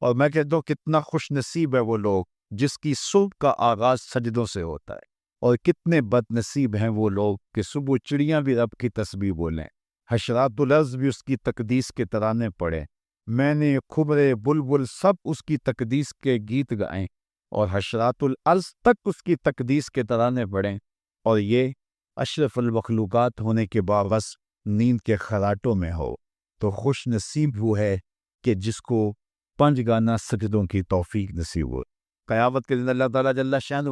اور میں کہتا ہوں کتنا خوش نصیب ہے وہ لوگ جس کی صبح کا آغاز سجدوں سے ہوتا ہے، اور کتنے بد نصیب ہیں وہ لوگ کہ صبح چڑیاں بھی رب کی تسبیح بولیں، حشرات الارض بھی اس کی تقدیس کے ترانے پڑھیں، میں نے خبرے بلبل سب اس کی تقدیس کے گیت گائیں، اور حشرات الارض تک اس کی تقدیس کے ترانے پڑھیں، اور یہ اشرف المخلوقات ہونے کے باوجود نیند کے خراٹوں میں ہو۔ تو خوش نصیب وہ ہے کہ جس کو پنج گانا سجدوں کی توفیق نصیب ہو۔ قیامت کے دن اللہ تعالیٰ جل شانہ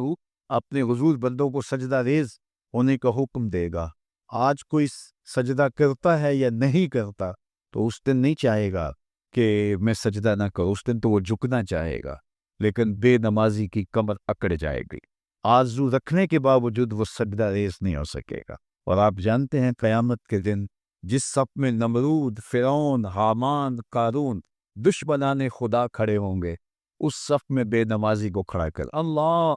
اپنے حضور بندوں کو سجدہ ریز ہونے کا حکم دے گا۔ آج کوئی سجدہ کرتا ہے یا نہیں کرتا تو اس دن نہیں چاہے گا کہ میں سجدہ نہ کروں، اس دن تو وہ جھکنا چاہے گا، لیکن بے نمازی کی کمر اکڑ جائے گی، آرزو رکھنے کے باوجود وہ سجدہ ریز نہیں ہو سکے گا۔ اور آپ جانتے ہیں قیامت کے دن جس صف میں نمرود، فرعون، حامان، قارون دشمنان خدا کھڑے ہوں گے، اس صف میں بے نمازی کو کھڑا کر اللہ،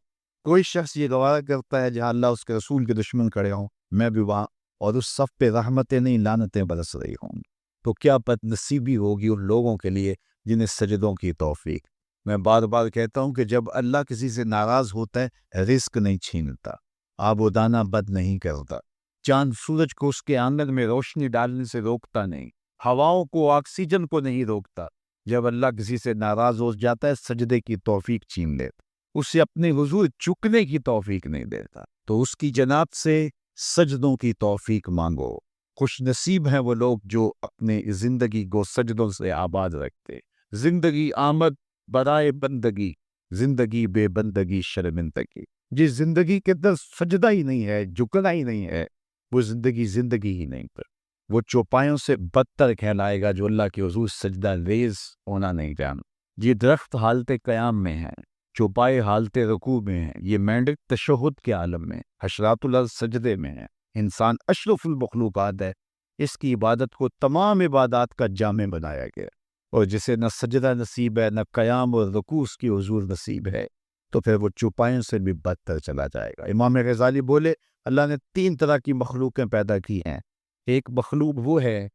کوئی شخص یہ گوارا کرتا ہے جہاں اللہ اس کے رسول کے دشمن کھڑے ہوں میں بھی وہاں، اور اس صف پہ رحمتیں نہیں لعنتیں برس رہی ہوں گی، تو کیا بد نصیبی ہوگی ان لوگوں کے لیے جنہیں سجدوں کی توفیق۔ میں بار بار کہتا ہوں کہ جب اللہ کسی سے ناراض ہوتا ہے رزق نہیں چھینتا، آب و دانہ بد نہیں کرتا، چاند سورج کو اس کے آنگن میں روشنی ڈالنے سے روکتا نہیں، ہواؤں کو، آکسیجن کو نہیں روکتا۔ جب اللہ کسی سے ناراض ہو جاتا ہے سجدے کی توفیق چھین لیتا، اسے اپنے حضور جھکنے کی توفیق نہیں دیتا، تو اس کی جناب سے سجدوں کی توفیق مانگو۔ خوش نصیب ہیں وہ لوگ جو اپنے زندگی کو سجدوں سے آباد رکھتے۔ زندگی آمد برائے بندگی، زندگی بے بندگی شرمندگی۔ جس زندگی کے اندر سجدہ ہی نہیں ہے، جھکنا ہی نہیں ہے، وہ زندگی زندگی ہی نہیں پر، وہ چوپایوں سے بدتر کہلائے گا جو اللہ کے حضور سجدہ ریز ہونا نہیں جانا۔ یہ درخت حالت قیام میں ہے، چوپائے حالت رکوع میں ہیں، یہ مینڈک تشہد کے عالم میں، حشرات الارض سجدے میں ہے، انسان اشرف المخلوقات ہے، اس کی عبادت کو تمام عبادات کا جامع بنایا گیا، اور جسے نہ سجدہ نصیب ہے نہ قیام اور رکوع اس کی حضور نصیب ہے تو پھر وہ چوپایوں سے بھی بدتر چلا جائے گا۔ امام غزالی بولے اللہ نے 3 طرح کی مخلوقیں پیدا کی ہیں، ایک مخلوق وہ ہے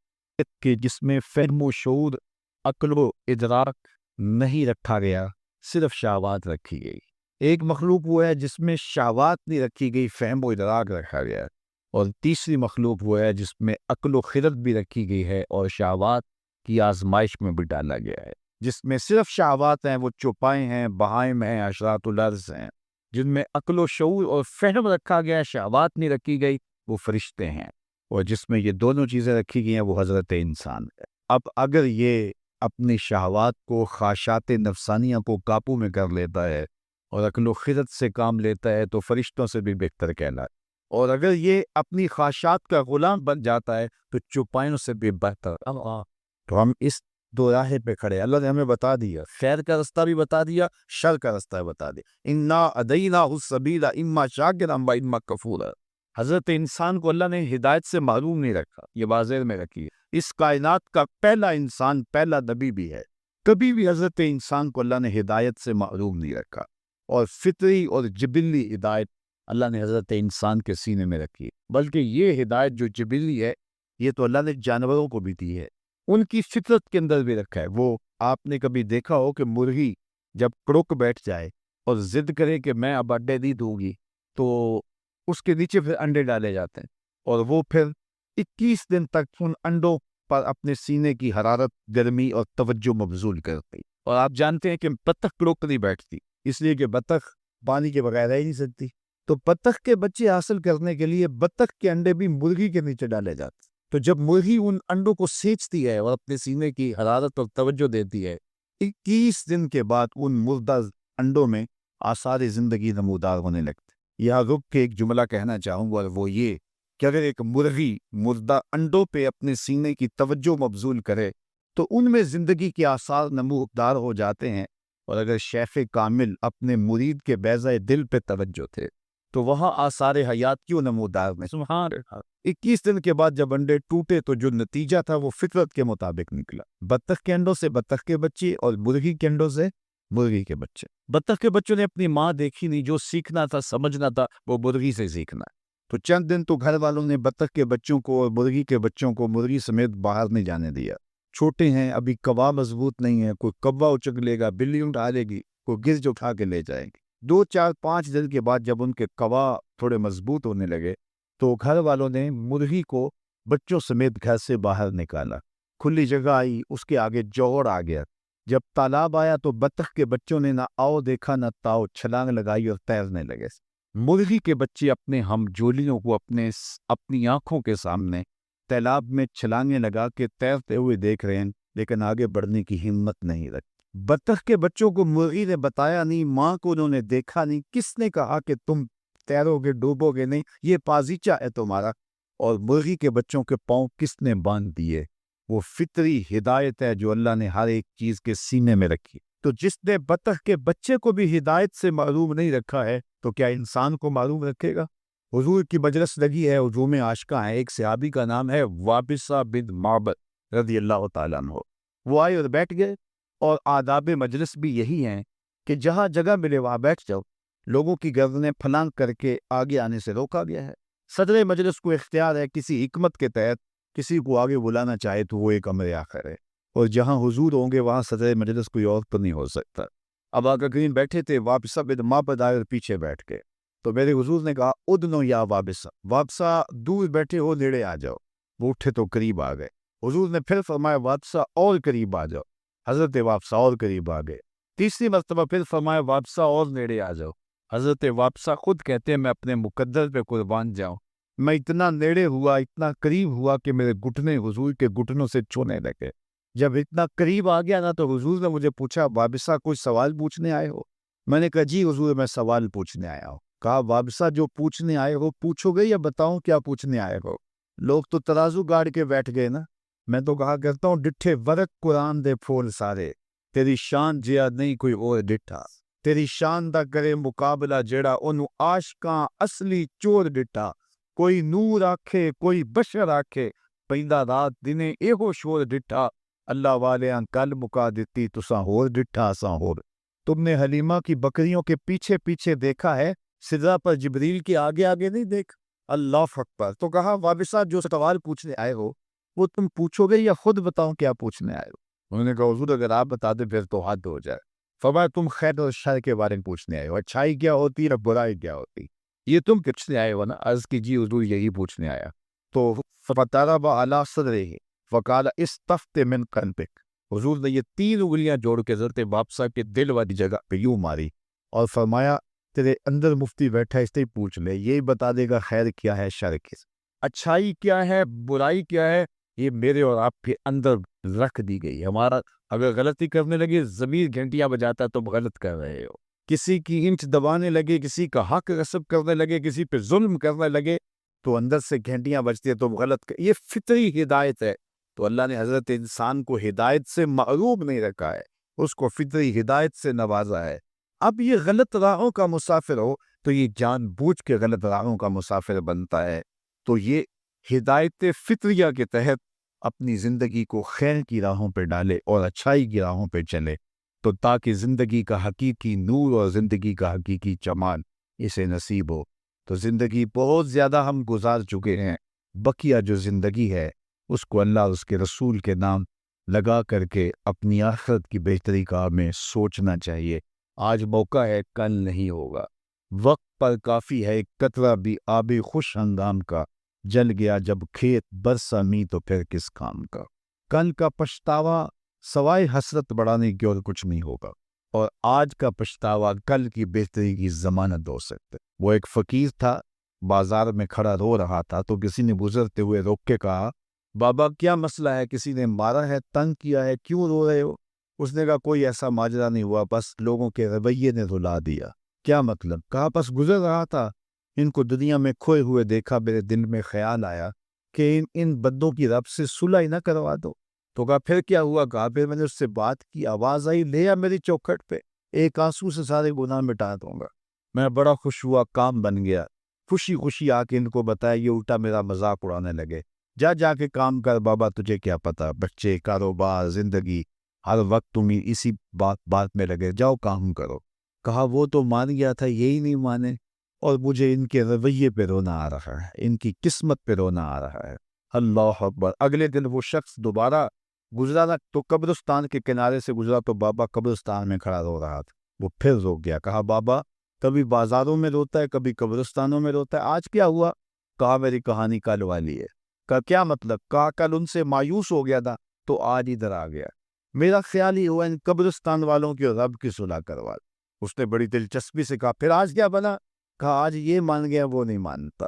کہ جس میں فہم و شعور، عقل و ادراک نہیں رکھا گیا، صرف شہوات رکھی گئی۔ ایک مخلوق وہ ہے جس میں شہوات نہیں رکھی گئی، فہم و ادراک رکھا گیا۔ اور تیسری مخلوق وہ ہے جس میں عقل و خرد بھی رکھی گئی ہے اور شہوات کی آزمائش میں بھی ڈالا گیا ہے۔ جس میں صرف شہوات ہیں وہ چوپائے ہیں، بہائم ہیں، حشرات الارض ہیں۔ جن میں عقل و شعور اور فہم رکھا گیا، شہوات نہیں رکھی گئی، وہ فرشتے ہیں۔ اور جس میں یہ دونوں چیزیں رکھی گئی ہیں وہ حضرت انسان ہے۔ اب اگر یہ اپنی شہوات کو، خواہشات نفسانیہ کو قابو میں کر لیتا ہے اور عقل و خرد سے کام لیتا ہے تو فرشتوں سے بھی بہتر کہلاتا ہے، اور اگر یہ اپنی خواہشات کا غلام بن جاتا ہے تو چوپایوں سے بھی بہتر۔ تو ہم اس دو راہے پہ کھڑے، اللہ نے ہمیں بتا دیا، خیر کا رستہ بھی بتا دیا، شر کا رستہ بھی بتا دیا، انا ادیناہ السبیل اما شاکرا و اما کفورا۔ حضرت انسان کو اللہ نے ہدایت سے معروم نہیں رکھا، یہ واضح میں رکھی ہے۔ اس کائنات کا پہلا انسان، پہلا نبی بھی ہے، کبھی بھی حضرت انسان کو اللہ نے ہدایت سے معروم نہیں رکھا، اور فطری اور جبلی ہدایت اللہ نے حضرت انسان کے سینے میں رکھی ہے۔ بلکہ یہ ہدایت جو جبلی ہے یہ تو اللہ نے جانوروں کو بھی دی ہے، ان کی فطرت کے اندر بھی رکھا ہے۔ وہ آپ نے کبھی دیکھا ہو کہ مرغی جب کڑک بیٹھ جائے اور ضد کرے کہ میں اب انڈے نہیں دوں گی تو اس کے نیچے پھر انڈے ڈالے جاتے ہیں، اور وہ پھر 21 دن تک ان انڈوں پر اپنے سینے کی حرارت، گرمی اور توجہ مبذول کرتی۔ اور آپ جانتے ہیں کہ بطخ کڑک نہیں بیٹھتی، اس لیے کہ بطخ پانی کے بغیر رہ ہی نہیں سکتی، تو بطخ کے بچے حاصل کرنے کے لیے بطخ کے انڈے بھی مرغی کے نیچے ڈالے جاتے۔ تو جب مرغی ان انڈوں کو سینچتی ہے اور اپنے سینے کی حرارت اور توجہ دیتی ہے، 21 دن کے بعد ان مردہ انڈوں میں آثار زندگی نمودار ہونے لگتے۔ یہاں رک کے ایک جملہ کہنا چاہوں گا، اور وہ یہ کہ اگر ایک مرغی مردہ انڈوں پہ اپنے سینے کی توجہ مبذول کرے تو ان میں زندگی کے آثار نمودار ہو جاتے ہیں، اور اگر شیخ کامل اپنے مرید کے بیضہ دل پہ توجہ تھے تو وہاں آثار حیات کیوں نمودار میں۔ سبحان اللہ۔ 21 دن کے بعد جب انڈے ٹوٹے تو جو نتیجہ تھا وہ فطرت کے مطابق نکلا، بطخ کے انڈوں سے بطخ کے بچے اور مرغی کے انڈوں سے مرغی کے بچے۔ بطخ کے بچوں نے اپنی ماں دیکھی نہیں، جو سیکھنا تھا، سمجھنا تھا، وہ مرغی سے سیکھنا ہے۔ تو چند دن تو گھر والوں نے بطخ کے بچوں کو اور مرغی کے بچوں کو مرغی سمیت باہر نہیں جانے دیا، چھوٹے ہیں، ابھی کوا مضبوط نہیں ہے، کوئی کوا اچک لے گا، بلی اٹھا لے گی، کوئی گرج اٹھا کے لے جائیں گے۔ 2 4 5 دن کے بعد جب ان کے کوا تھوڑے مضبوط ہونے لگے تو گھر والوں نے مرغی کو بچوں سمیت گھر سے باہر نکالا۔ کھلی جگہ آئی، اس کے آگے جوہر آ گیا۔ جب تالاب آیا تو بطخ کے بچوں نے نہ آؤ دیکھا نہ تاؤ، چھلانگ لگائی اور تیرنے لگے۔ مرغی کے بچے اپنے ہم جولیوں کو اپنی آنکھوں کے سامنے تالاب میں چھلانگیں لگا کے تیرتے ہوئے دیکھ رہے ہیں، لیکن آگے بڑھنے کی ہمت نہیں رکھی۔ بطخ کے بچوں کو مرغی نے بتایا نہیں، ماں کو انہوں نے دیکھا نہیں، کس نے کہا کہ تم تیرو گے ڈوبو گے نہیں، یہ بازیچہ ہے تمہارا؟ اور مرغی کے بچوں کے پاؤں کس نے باندھ دیے؟ وہ فطری ہدایت ہے جو اللہ نے ہر ایک چیز کے سینے میں رکھی۔ تو جس نے بطخ کے بچے کو بھی ہدایت سے معروم نہیں رکھا ہے تو کیا انسان کو معروم رکھے گا؟ حضور کی مجلس لگی ہے، ہجوم عاشقاں ہے، ایک صحابی کا نام ہے وابصہ بن معبد رضی اللہ تعالیٰ عنہ۔ وہ آئے اور بیٹھ گئے، اور آداب مجلس بھی یہی ہیں کہ جہاں جگہ ملے وہاں بیٹھ جاؤ۔ لوگوں کی گردنیں پھلانگ کر کے آگے آنے سے روکا گیا ہے۔ صدر مجلس کو اختیار ہے کسی حکمت کے تحت کسی کو آگے بلانا چاہے تو وہ ایک امر آخر ہے، اور جہاں حضور ہوں گے وہاں صدر مجلس کوئی اور تو نہیں ہو سکتا۔ اب آقا کریم بیٹھے تھے، وابصہ بن معبد آئے اور پیچھے بیٹھ گئے، تو میرے حضور نے کہا ادنو یا وابصہ، وابصہ دور بیٹھے ہو، نیڑے آ جاؤ۔ وہ اٹھے تو قریب آ گئے۔ حضور نے پھر فرمایا وابصہ اور قریب آ جاؤ۔ حضرت وابصہ اور قریب آ گئے۔ تیسری مرتبہ پھر فرمایا وابصہ اور نیڑے آ جاؤ۔ حضرت وابصہ خود کہتے ہیں میں اپنے مقدر پہ قربان جاؤں، میں اتنا نیڑے ہوا، اتنا قریب ہوا کہ میرے گھٹنے حضور کے گھٹنوں سے چھونے لگے۔ جب اتنا قریب آ گیا نا تو حضور نے مجھے پوچھا وابصہ کوئی سوال پوچھنے آئے ہو؟ میں نے کہا جی حضور میں سوال پوچھنے آیا ہوں۔ کہا وابصہ جو پوچھنے آئے ہو پوچھو گے یا بتاؤں کیا پوچھنے آئے ہو؟ لوگ تو ترازو گاڑ کے بیٹھ گئے نا۔ میں تو کہا کرتا ہوں ڈٹھے ورق قرآن دے پھول سارے، تیری شان جیا نہیں کوئی اور ڈٹھا، تیری شان دا کرے مقابلہ جیڑا انہوں عاشقاں اصلی چور ڈٹھا، کوئی نور آکھے کوئی بشر آکھے، پیندا رات دنے ایہو شور ڈٹھا، اللہ والیاں کل مکا دیتی تساں ہور ڈٹھا اساں ہور۔ تم نے حلیمہ کی بکریوں کے پیچھے پیچھے دیکھا ہے، سدرہ پر جبریل کے آگے آگے نہیں دیکھ۔ اللہ اکبر۔ تو کہا وابصہ جو سوال پوچھنے آئے ہو وہ تم پوچھو گے یا خود بتاؤں کیا پوچھنے آئے ہو؟ انہوں نے کہا حضور اگر آپ بتا دیں پھر تو حد ہو جائے۔ فرمایا تم خیر اور شر کے بارے میں پوچھنے آئے ہو، اچھائی کیا ہوتی ہے اور برائی کیا ہوتی، یہ تم پوچھنے آئے ہو نا؟ عرض کی جی حضور یہی پوچھنے آیا۔ تو فَضَرَبَ عَلَىٰ صَدْرِهِ وَقَالَ اسْتَفْتِ مِنْ قَلْبِكَ، حضور نے یہ 3 انگلیاں جوڑ کے حضرت وابصہ کے دل والی جگہ پہ یوں ماری اور فرمایا تیرے اندر مفتی بیٹھا ہے، اس سے پوچھ لے، یہی بتا دے گا خیر کیا ہے شر کیا، اچھائی کیا ہے برائی کیا ہے، یہ میرے اور آپ کے اندر رکھ دی گئی۔ ہمارا اگر غلطی کرنے لگے ضمیر گھنٹیاں بجاتا ہے تم غلط کر رہے ہو، کسی کی اینٹ دبانے لگے، کسی کا حق غصب کرنے لگے، کسی پہ ظلم کرنے لگے تو اندر سے گھنٹیاں بجتی ہیں تم غلط یہ فطری ہدایت ہے۔ تو اللہ نے حضرت انسان کو ہدایت سے معروب نہیں رکھا ہے، اس کو فطری ہدایت سے نوازا ہے۔ اب یہ غلط راہوں کا مسافر ہو تو یہ جان بوجھ کے غلط راہوں کا مسافر بنتا ہے، تو یہ ہدایت فطریہ کے تحت اپنی زندگی کو خیر کی راہوں پہ ڈالے اور اچھائی کی راہوں پہ چلے، تو تاکہ زندگی کا حقیقی نور اور زندگی کا حقیقی جمال اسے نصیب ہو۔ تو زندگی بہت زیادہ ہم گزار چکے ہیں، بقیہ جو زندگی ہے اس کو اللہ اور اس کے رسول کے نام لگا کر کے اپنی آخرت کی بہتری کا ہمیں سوچنا چاہیے۔ آج موقع ہے، کل نہیں ہوگا، وقت پر کافی ہے، ایک قطرہ بھی آب خوش ہنگام کا، جل گیا جب کھیت برسا می تو پھر کس کام کا۔ کل کا پچھتاوا سوائے حسرت بڑھانے کی اور کچھ نہیں ہوگا، اور آج کا پچھتاوا کل کی بہتری کی ضمانت ہو سکتے۔ وہ ایک فقیر تھا، بازار میں کھڑا رو رہا تھا، تو کسی نے گزرتے ہوئے روک کے کہا بابا کیا مسئلہ ہے، کسی نے مارا ہے، تنگ کیا ہے، کیوں رو رہے ہو؟ اس نے کہا کوئی ایسا ماجرا نہیں ہوا، بس لوگوں کے رویے نے رلا دیا۔ کیا مطلب؟ کہا بس گزر رہا تھا، ان کو دنیا میں کھوئے ہوئے دیکھا، میرے دل میں خیال آیا کہ ان بندوں کی رب سے صلح ہی نہ کروا دو۔ تو کہا پھر کیا ہوا؟ کہا پھر میں نے اس سے بات کی، آواز آئی لے آ میری چوکھٹ پہ، ایک آنسو سے سارے گناہ مٹا دوں گا۔ میں بڑا خوش ہوا، کام بن گیا، خوشی خوشی آ کے ان کو بتایا، یہ الٹا میرا مذاق اڑانے لگے۔ جا کے کام کر بابا، تجھے کیا پتا، بچے، کاروبار، زندگی، ہر وقت تم اسی بات میں لگے، جاؤ کام کرو۔ کہا وہ تو مان گیا تھا، یہی نہیں مانے، اور مجھے ان کے رویے پہ رونا آ رہا ہے، ان کی قسمت پہ رونا آ رہا ہے۔ اللہ اکبر۔ اگلے دن وہ شخص دوبارہ گزرا نا تو قبرستان کے کنارے سے گزرا تو بابا قبرستان میں کھڑا رو رہا تھا. وہ پھر رو گیا. کہا بابا کبھی بازاروں میں روتا ہے کبھی قبرستانوں میں روتا ہے, آج کیا ہوا؟ کہا میری کہانی کل والی ہے. کہا کیا مطلب؟ کہا کل ان سے مایوس ہو گیا تھا تو آج ادھر آ گیا. میرا خیال ہی ہوا ان قبرستان والوں کی اور رب کی صلح کروا. اس نے بڑی دلچسپی سے کہا پھر آج کیا بنا؟ کہا آج یہ مان گیا وہ نہیں مانتا,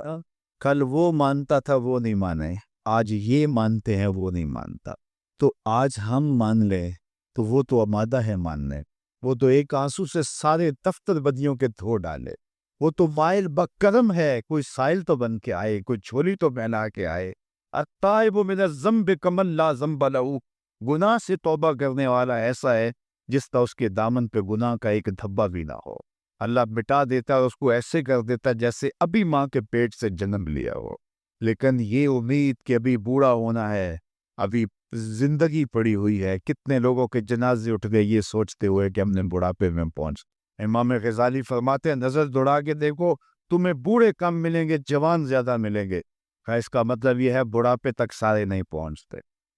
کل وہ مانتا تھا وہ نہیں مانے, آج یہ مانتے ہیں وہ نہیں مانتا. تو آج ہم مان لیں تو وہ تو آمادہ ہے ماننے. وہ تو ایک آنسو سے سارے دفتر بدیوں کے دھو ڈالے. وہ تو مائل بکرم ہے, کوئی سائل تو بن کے آئے, کوئی جھولی تو پہنا کے آئے. التائب من الذنب کمن لا ذنب لہ, گناہ سے توبہ کرنے والا ایسا ہے جس کا اس کے دامن پہ گناہ کا ایک دھبا بھی نہ ہو. اللہ مٹا دیتا ہے, اس کو ایسے کر دیتا جیسے ابھی ماں کے پیٹ سے جنم لیا ہو. لیکن یہ امید کہ ابھی بوڑھا ہونا ہے, ابھی زندگی پڑی ہوئی ہے. کتنے لوگوں کے جنازے اٹھ گئے یہ سوچتے ہوئے کہ ہم نے بڑھاپے میں پہنچ. امام غزالی فرماتے ہیں نظر دوڑا کے دیکھو, تمہیں بوڑھے کم ملیں گے, جوان زیادہ ملیں گے. اس کا مطلب یہ ہے بڑھاپے تک سارے نہیں پہنچتے,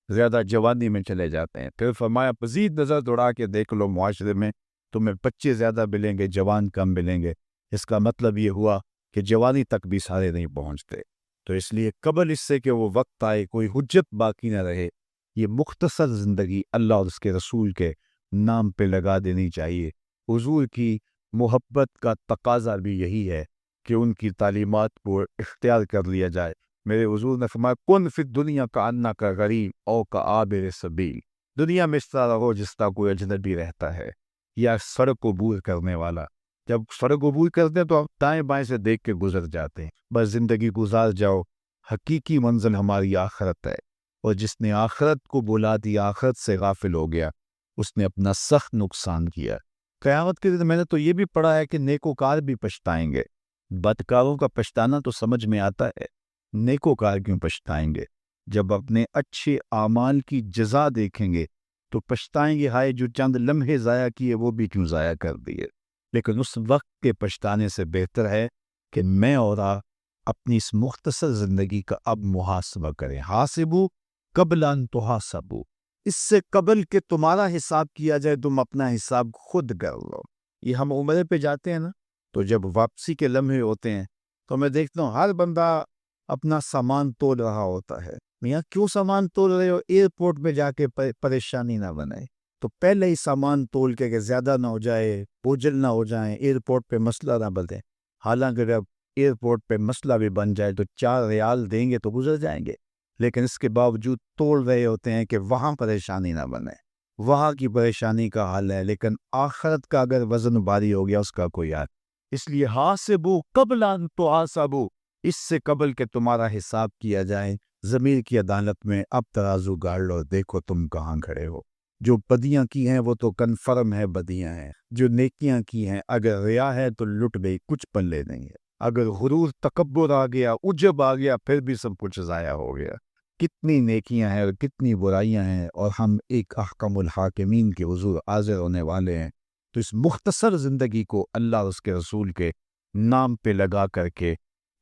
زیادہ جوانی میں چلے جاتے ہیں. پھر فرمایا مزید نظر دوڑا کے دیکھ لو معاشرے میں, تمہیں بچے زیادہ ملیں گے, جوان کم ملیں گے. اس کا مطلب یہ ہوا کہ جوانی تک بھی سارے نہیں پہنچتے. تو اس لیے قبل اس سے کہ وہ وقت آئے کوئی حجت باقی نہ رہے, یہ مختصر زندگی اللہ اور اس کے رسول کے نام پہ لگا دینی چاہیے. حضور کی محبت کا تقاضا بھی یہی ہے کہ ان کی تعلیمات کو اختیار کر لیا جائے. میرے حضور نے فرمایا کن فی الدنیا کا انا کا غریب او کا عابر سبیل, دنیا میں اس طرح رہو جس طرح کوئی اجنبی رہتا ہے یا سڑک عبور کرنے والا. جب سڑک عبور کرتے ہیں تو ہم دائیں بائیں سے دیکھ کے گزر جاتے ہیں, بس زندگی گزار جاؤ. حقیقی منزل ہماری آخرت ہے, اور جس نے آخرت کو بلا دی آخرت سے غافل ہو گیا, اس نے اپنا سخت نقصان کیا. قیامت کے دن میں نے تو یہ بھی پڑھا ہے کہ نیکوکار بھی پچھتائیں گے. بدکاروں کا پچھتانا تو سمجھ میں آتا ہے, نیکوکار کیوں پچھتائیں گے؟ جب اپنے اچھے اعمال کی جزا دیکھیں گے تو پچھتائیں گے, ہائے جو چند لمحے ضائع کیے وہ بھی کیوں ضائع کر دیے. لیکن اس وقت کے پچھتانے سے بہتر ہے کہ میں اور آپ اپنی اس مختصر زندگی کا اب محاسبہ کریں. حاسبو قبل ان تحاسبو, اس سے قبل کہ تمہارا حساب کیا جائے تم اپنا حساب خود کر لو. یہ ہم عمرے پہ جاتے ہیں نا, تو جب واپسی کے لمحے ہوتے ہیں تو میں دیکھتا ہوں ہر بندہ اپنا سامان تول رہا ہوتا ہے. میاں کیوں سامان تول رہے ہو؟ ایئرپورٹ پہ جا کے پریشانی نہ بنائے, تو پہلے ہی سامان تول کے کہ زیادہ نہ ہو جائے, بوجھل نہ ہو جائیں, ایئرپورٹ پہ مسئلہ نہ بنے. حالانکہ جب ایئرپورٹ پہ مسئلہ بھی بن جائے تو 4 ریال دیں گے تو گزر جائیں گے, لیکن اس کے باوجود توڑ رہے ہوتے ہیں کہ وہاں پریشانی نہ بنے. وہاں کی پریشانی کا حل ہے, لیکن آخرت کا اگر وزن بھاری ہو گیا اس کا کوئی حل. اس لیے حاسبو قبل ان تحاسبو, اس سے قبل کہ تمہارا حساب کیا جائے ضمیر کی عدالت میں اب ترازو گاڑ لو, دیکھو تم کہاں کھڑے ہو. جو بدیاں کی ہیں وہ تو کنفرم ہے بدیاں ہیں, جو نیکیاں کی ہیں اگر ریا ہے تو لٹ گئی, کچھ پلے نہیں ہے. اگر غرور تکبر آ گیا, عجب آ گیا, پھر بھی سب کچھ ضائع ہو گیا. کتنی نیکیاں ہیں اور کتنی برائیاں ہیں, اور ہم ایک احکم الحاکمین کے حضور حاضر ہونے والے ہیں. تو اس مختصر زندگی کو اللہ اور اس کے رسول کے نام پہ لگا کر کے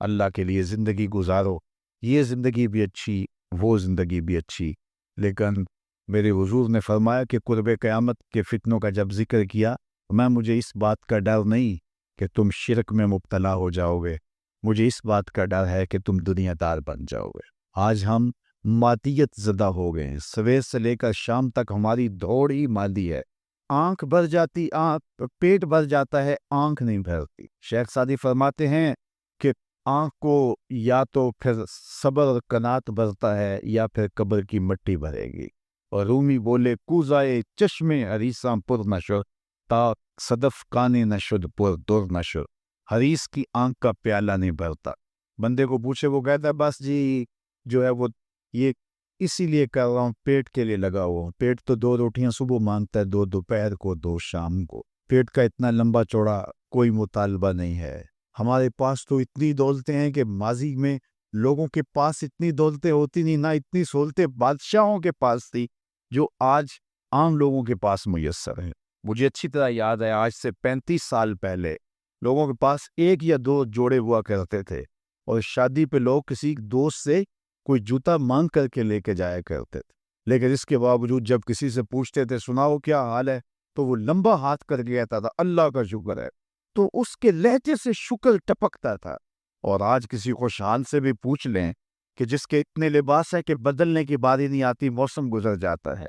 اللہ کے لیے زندگی گزارو. یہ زندگی بھی اچھی, وہ زندگی بھی اچھی. لیکن میرے حضور نے فرمایا کہ قرب قیامت کے فتنوں کا جب ذکر کیا, مجھے اس بات کا ڈر نہیں کہ تم شرک میں مبتلا ہو جاؤ گے, مجھے اس بات کا ڈر ہے کہ تم دنیا دار بن جاؤ گے. آج ہم مادیت زدہ ہو گئے ہیں, صبح سے لے کر شام تک ہماری دوڑ ہی مادی ہے. آنکھ بھر جاتی, پیٹ بھر جاتا ہے, آنکھ نہیں بھرتی. شیخ سعدی فرماتے ہیں کہ آنکھ کو یا تو پھر صبر اور قناعت بھرتا ہے یا پھر قبر کی مٹی بھرے گی. اور رومی بولے کوزائے چشمے حریصاں پر نشر, تا صدف کانے نشد پر در نشر. حریص کی آنکھ کا پیالہ نہیں بھرتا. بندے کو پوچھے, وہ کہتا ہے بس جی جو ہے وہ یہ اسی لیے کر رہا ہوں, پیٹ کے لیے لگا ہوا ہوں. پیٹ تو 2 روٹیاں صبح مانگتا ہے, 2 دوپہر کو, 2 شام کو. پیٹ کا اتنا لمبا چوڑا کوئی مطالبہ نہیں ہے. ہمارے پاس تو اتنی دولتیں ہیں کہ ماضی میں لوگوں کے پاس اتنی دولتیں ہوتی نہیں, نہ اتنی سہولتیں بادشاہوں کے پاس تھی جو آج عام لوگوں کے پاس میسر ہیں. مجھے اچھی طرح یاد ہے, آج سے 35 سال پہلے لوگوں کے پاس 1 یا 2 جوڑے ہوا کرتے تھے, اور شادی پہ لوگ کسی دوست سے کوئی جوتا مانگ کر کے لے کے جایا کرتے تھے. لیکن اس کے باوجود جب کسی سے پوچھتے تھے سناؤ کیا حال ہے، تو وہ لمبا ہاتھ کر کے کہتا تھا اللہ کا شکر ہے، تو اس کے لہجے سے شکر ٹپکتا تھا۔ اور آج کسی خوشحال سے بھی پوچھ لیں کہ جس کے اتنے لباس ہیں کہ بدلنے کی باری نہیں آتی، موسم گزر جاتا ہے،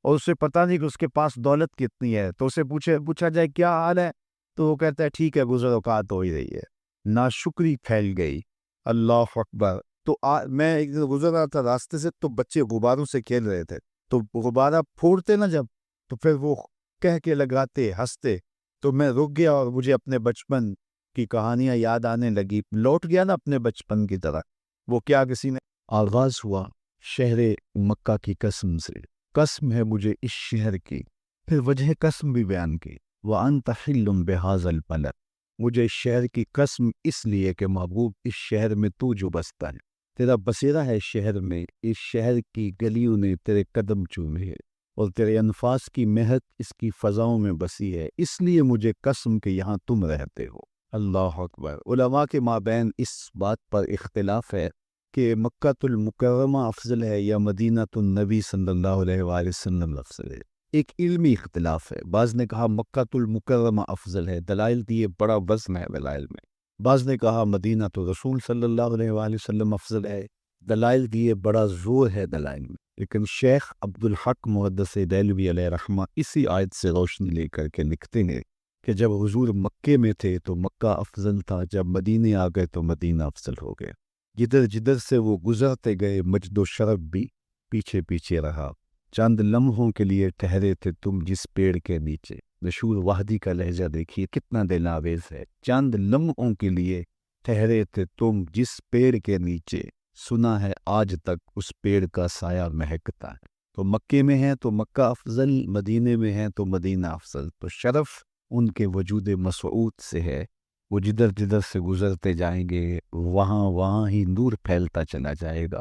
اور اسے پتہ نہیں کہ اس کے پاس دولت کتنی ہے، تو اسے پوچھا جائے کیا حال ہے، تو وہ کہتا ہے ٹھیک ہے، گزر اوقات ہو ہی رہی ہے۔ ناشکری پھیل گئی۔ اللہ اکبر۔ تو میں ایک دن گزر رہا تھا راستے سے، تو بچے غباروں سے کھیل رہے تھے، تو غبارہ پھوڑتے نا جب، تو پھر وہ کہہ کے لگاتے ہنستے، تو میں رک گیا اور مجھے اپنے بچپن کی کہانیاں یاد آنے لگی، لوٹ گیا نا اپنے بچپن کی طرح۔ وہ کیا کسی نے آغاز ہوا شہر مکہ کی قسم سے، قسم ہے مجھے اس شہر کی، پھر وجہ قسم بھی بیان کی، وَأَنْتَ حِلٌّ بِهَذَا الْبَلَدِ، مجھے اس شہر کی قسم اس لیے کہ محبوب اس شہر میں تو جو بستا ہے، تیرا بسیرا ہے شہر میں، اس شہر کی گلیوں نے تیرے قدم چومے ہے، اور تیرے انفاس کی مہک اس کی فضاؤں میں بسی ہے، اس لیے مجھے قسم کہ یہاں تم رہتے ہو۔ اللہ اکبر۔ علماء کے مابین اس بات پر اختلاف ہے کہ مکہ المکرمہ افضل ہے یا مدینہ النبی صلی اللہ علیہ وآلہ وسلم افضل ہے۔ ایک علمی اختلاف ہے، بعض نے کہا مکہ المکرمہ افضل ہے، دلائل دیے، بڑا وزن ہے دلائل میں۔ بعض نے کہا مدینہ تو رسول صلی اللہ علیہ وآلہ وسلم افضل ہے، دلائل دیے، بڑا زور ہے دلائل میں۔ لیکن شیخ عبدالحق محدث دہلوی علیہ رحمہ اسی آیت سے روشنی لے کر کے لکھتے ہیں کہ جب حضور مکے میں تھے تو مکہ افضل تھا، جب مدینے آ گئے تو مدینہ افضل ہو گیا۔ جدھر جدھر سے وہ گزرتے گئے مجد و شرف بھی پیچھے پیچھے رہا۔ چند لمحوں کے لیے ٹھہرے تھے تم جس پیڑ کے نیچے، مشہور وحدی کا لہجہ دیکھیے کتنا دل آویز ہے۔ چند لمحوں کے لیے ٹھہرے تھے تم جس پیڑ کے نیچے، سنا ہے آج تک اس پیڑ کا سایہ مہکتا ہے۔ تو مکے میں ہیں تو مکہ افضل، مدینے میں ہیں تو مدینہ افضل۔ تو شرف ان کے وجود مسعود سے ہے، وہ جدھر جدھر سے گزرتے جائیں گے وہاں ہی نور پھیلتا چلا جائے گا۔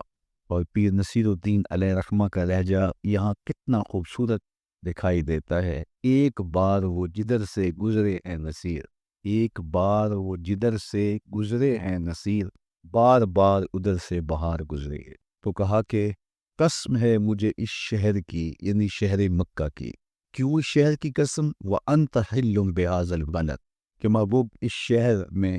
اور پیر نصیر الدین علیہ رحمہ کا لہجہ یہاں کتنا خوبصورت دکھائی دیتا ہے۔ ایک بار وہ جدھر سے گزرے ہیں نصیر، ایک بار وہ جدھر سے گزرے ہیں نصیر، بار بار ادھر سے بہار گزرے ہے۔ تو کہا کہ قسم ہے مجھے اس شہر کی، یعنی شہر مکہ کی۔ کیوں اس شہر کی قسم؟ وَأَنْتَ حِلٌّ بِهَذَا الْبَلَدِ، کہ محبوب اس شہر میں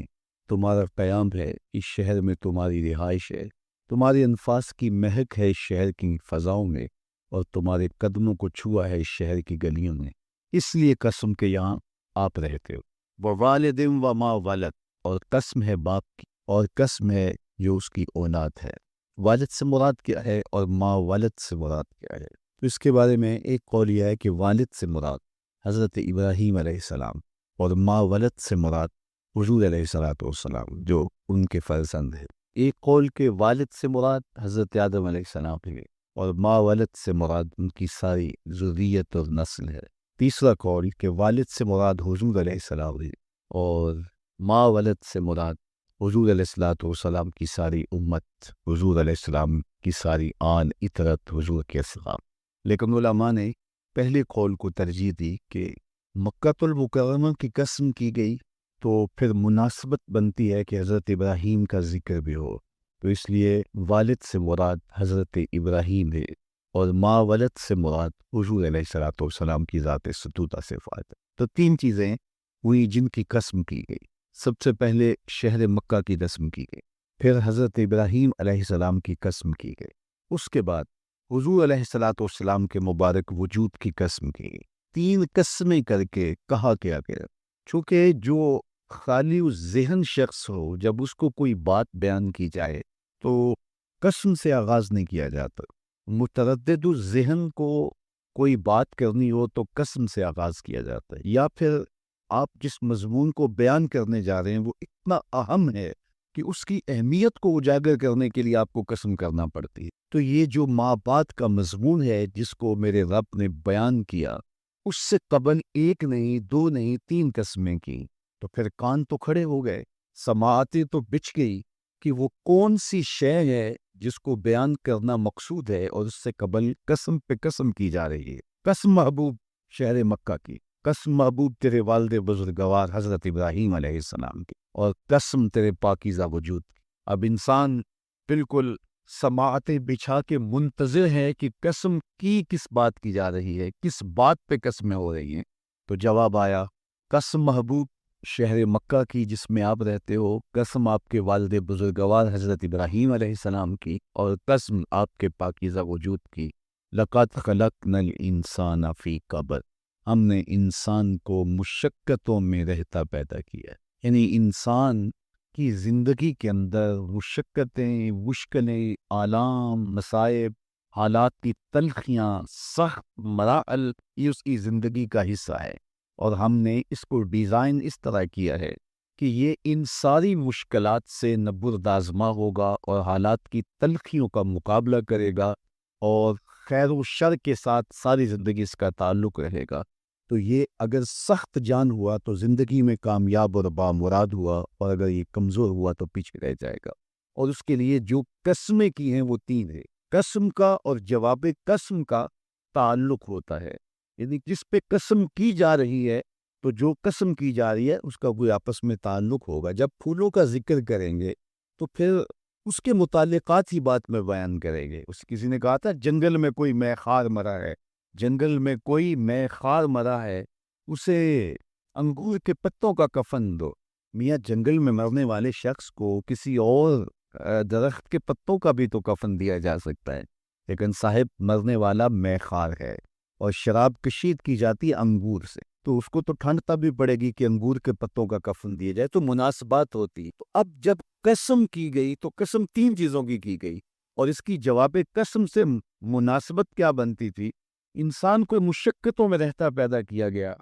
تمہارا قیام ہے، اس شہر میں تمہاری رہائش ہے، تمہاری انفاس کی مہک ہے اس شہر کی فضاؤں میں، اور تمہارے قدموں کو چھوا ہے اس شہر کی گلیوں میں، اس لیے قسم کہ یہاں آپ رہتے ہو۔ وَوَالِدٍ وَمَا وَلَدَ، اور قسم ہے باپ کی، اور قسم ہے جو اس کی اولاد ہے۔ والد سے مراد کیا ہے اور ماں والد سے مراد کیا ہے؟ تو اس کے بارے میں ایک قول یہ ہے کہ والد سے مراد حضرت ابراہیم علیہ السلام، اور ماں ولد سے مراد حضور علیہ السلام جو ان کے فرزند ہیں۔ ایک قول کہ والد سے مراد حضرت آدم علیہ السلام ہے، اور ماں ولد سے مراد ان کی ساری ذریت اور نسل ہے۔ تیسرا قول کہ والد سے مراد حضور علیہ السلام ہے، اور ماں ولد سے مراد حضور علیہ السلام کی ساری امت، حضور علیہ السلام کی ساری آل اطرت حضور کے اسلام۔ لیکن علماء نے پہلے قول کو ترجیح دی کہ مکہ المکرمہ کی قسم کی گئی تو پھر مناسبت بنتی ہے کہ حضرت ابراہیم کا ذکر بھی ہو، تو اس لیے والد سے مراد حضرت ابراہیم ہے، اور ماں ولد سے مراد حضور علیہ السلام کی ذات ستودہ صفات ہے۔ تو تین چیزیں ہوئی جن کی قسم کی گئی۔ سب سے پہلے شہر مکہ کی قسم کی گئی، پھر حضرت ابراہیم علیہ السلام کی قسم کی گئی، اس کے بعد حضور علیہ السلام کے مبارک وجود کی قسم کی گئی۔ تین قسمیں کر کے کہا کیا گیا، چونکہ جو خالی ذہن شخص ہو، جب اس کو کوئی بات بیان کی جائے تو قسم سے آغاز نہیں کیا جاتا۔ متردد ذہن کو کوئی بات کرنی ہو تو قسم سے آغاز کیا جاتا ہے، یا پھر آپ جس مضمون کو بیان کرنے جا رہے ہیں وہ اتنا اہم ہے کہ اس کی اہمیت کو اجاگر کرنے کے لیے آپ کو قسم کرنا پڑتی ہے۔ تو یہ جو ماں باپ کا مضمون ہے جس کو میرے رب نے بیان کیا، اس سے قبل ایک نہیں، دو نہیں، تین قسمیں کی، تو پھر کان تو کھڑے ہو گئے، سماعتیں تو بچھ گئی کہ وہ کون سی شے ہے جس کو بیان کرنا مقصود ہے، اور اس سے قبل قسم پہ قسم کی جا رہی ہے۔ قسم محبوب شہر مکہ کی، قسم محبوب تیرے والد بزرگوار حضرت ابراہیم علیہ السلام کی، اور قسم تیرے پاکیزہ وجود کی۔ اب انسان بالکل سماعتیں بچھا کے منتظر ہے کہ قسم کی کس بات کی جا رہی ہے، کس بات پہ قسمیں ہو رہی ہیں۔ تو جواب آیا، قسم محبوب شہر مکہ کی جس میں آپ رہتے ہو، قسم آپ کے والد بزرگوار حضرت ابراہیم علیہ السلام کی، اور قسم آپ کے پاکیزہ وجود کی، لَقَدْ خَلَقْنَا الْإِنسَانَ فِي كَبَدٍ، ہم نے انسان کو مشقتوں میں رہتا پیدا کیا ہے۔ یعنی انسان کی زندگی کے اندر مشقتیں، مشکلیں، آلام، مصائب، حالات کی تلخیاں، سخت مراحل، یہ اس کی زندگی کا حصہ ہے، اور ہم نے اس کو ڈیزائن اس طرح کیا ہے کہ یہ ان ساری مشکلات سے نبردآزما ہوگا اور حالات کی تلخیوں کا مقابلہ کرے گا، اور خیر و شر کے ساتھ ساری زندگی اس کا تعلق رہے گا۔ تو یہ اگر سخت جان ہوا تو زندگی میں کامیاب اور بامراد ہوا، اور اگر یہ کمزور ہوا تو پیچھے رہ جائے گا۔ اور اس کے لیے جو قسمیں کی ہیں وہ تین ہے، قسم کا اور جواب قسم کا تعلق ہوتا ہے، یعنی جس پہ قسم کی جا رہی ہے تو جو قسم کی جا رہی ہے اس کا کوئی آپس میں تعلق ہوگا۔ جب پھولوں کا ذکر کریں گے تو پھر اس کے متعلقات ہی بات میں بیان کریں گے۔ کسی نے کہا تھا جنگل میں کوئی مے خار مرا ہے، جنگل میں کوئی مے خار مرا ہے، اسے انگور کے پتوں کا کفن دو۔ میاں جنگل میں مرنے والے شخص کو کسی اور درخت کے پتوں کا بھی تو کفن دیا جا سکتا ہے، لیکن صاحب مرنے والا مے خار ہے، اور شراب کشید کی جاتی ہے انگور سے، تو اس کو تو ٹھنڈ تب بھی پڑے گی کہ انگور کے پتوں کا کفن دیا جائے، تو مناسبات ہوتی۔ تو اب جب قسم کی گئی تو قسم تین چیزوں کی گئی، اور اس کی جواب قسم سے مناسبت کیا بنتی تھی؟ انسان کو مشقتوں میں رہتا پیدا کیا گیا،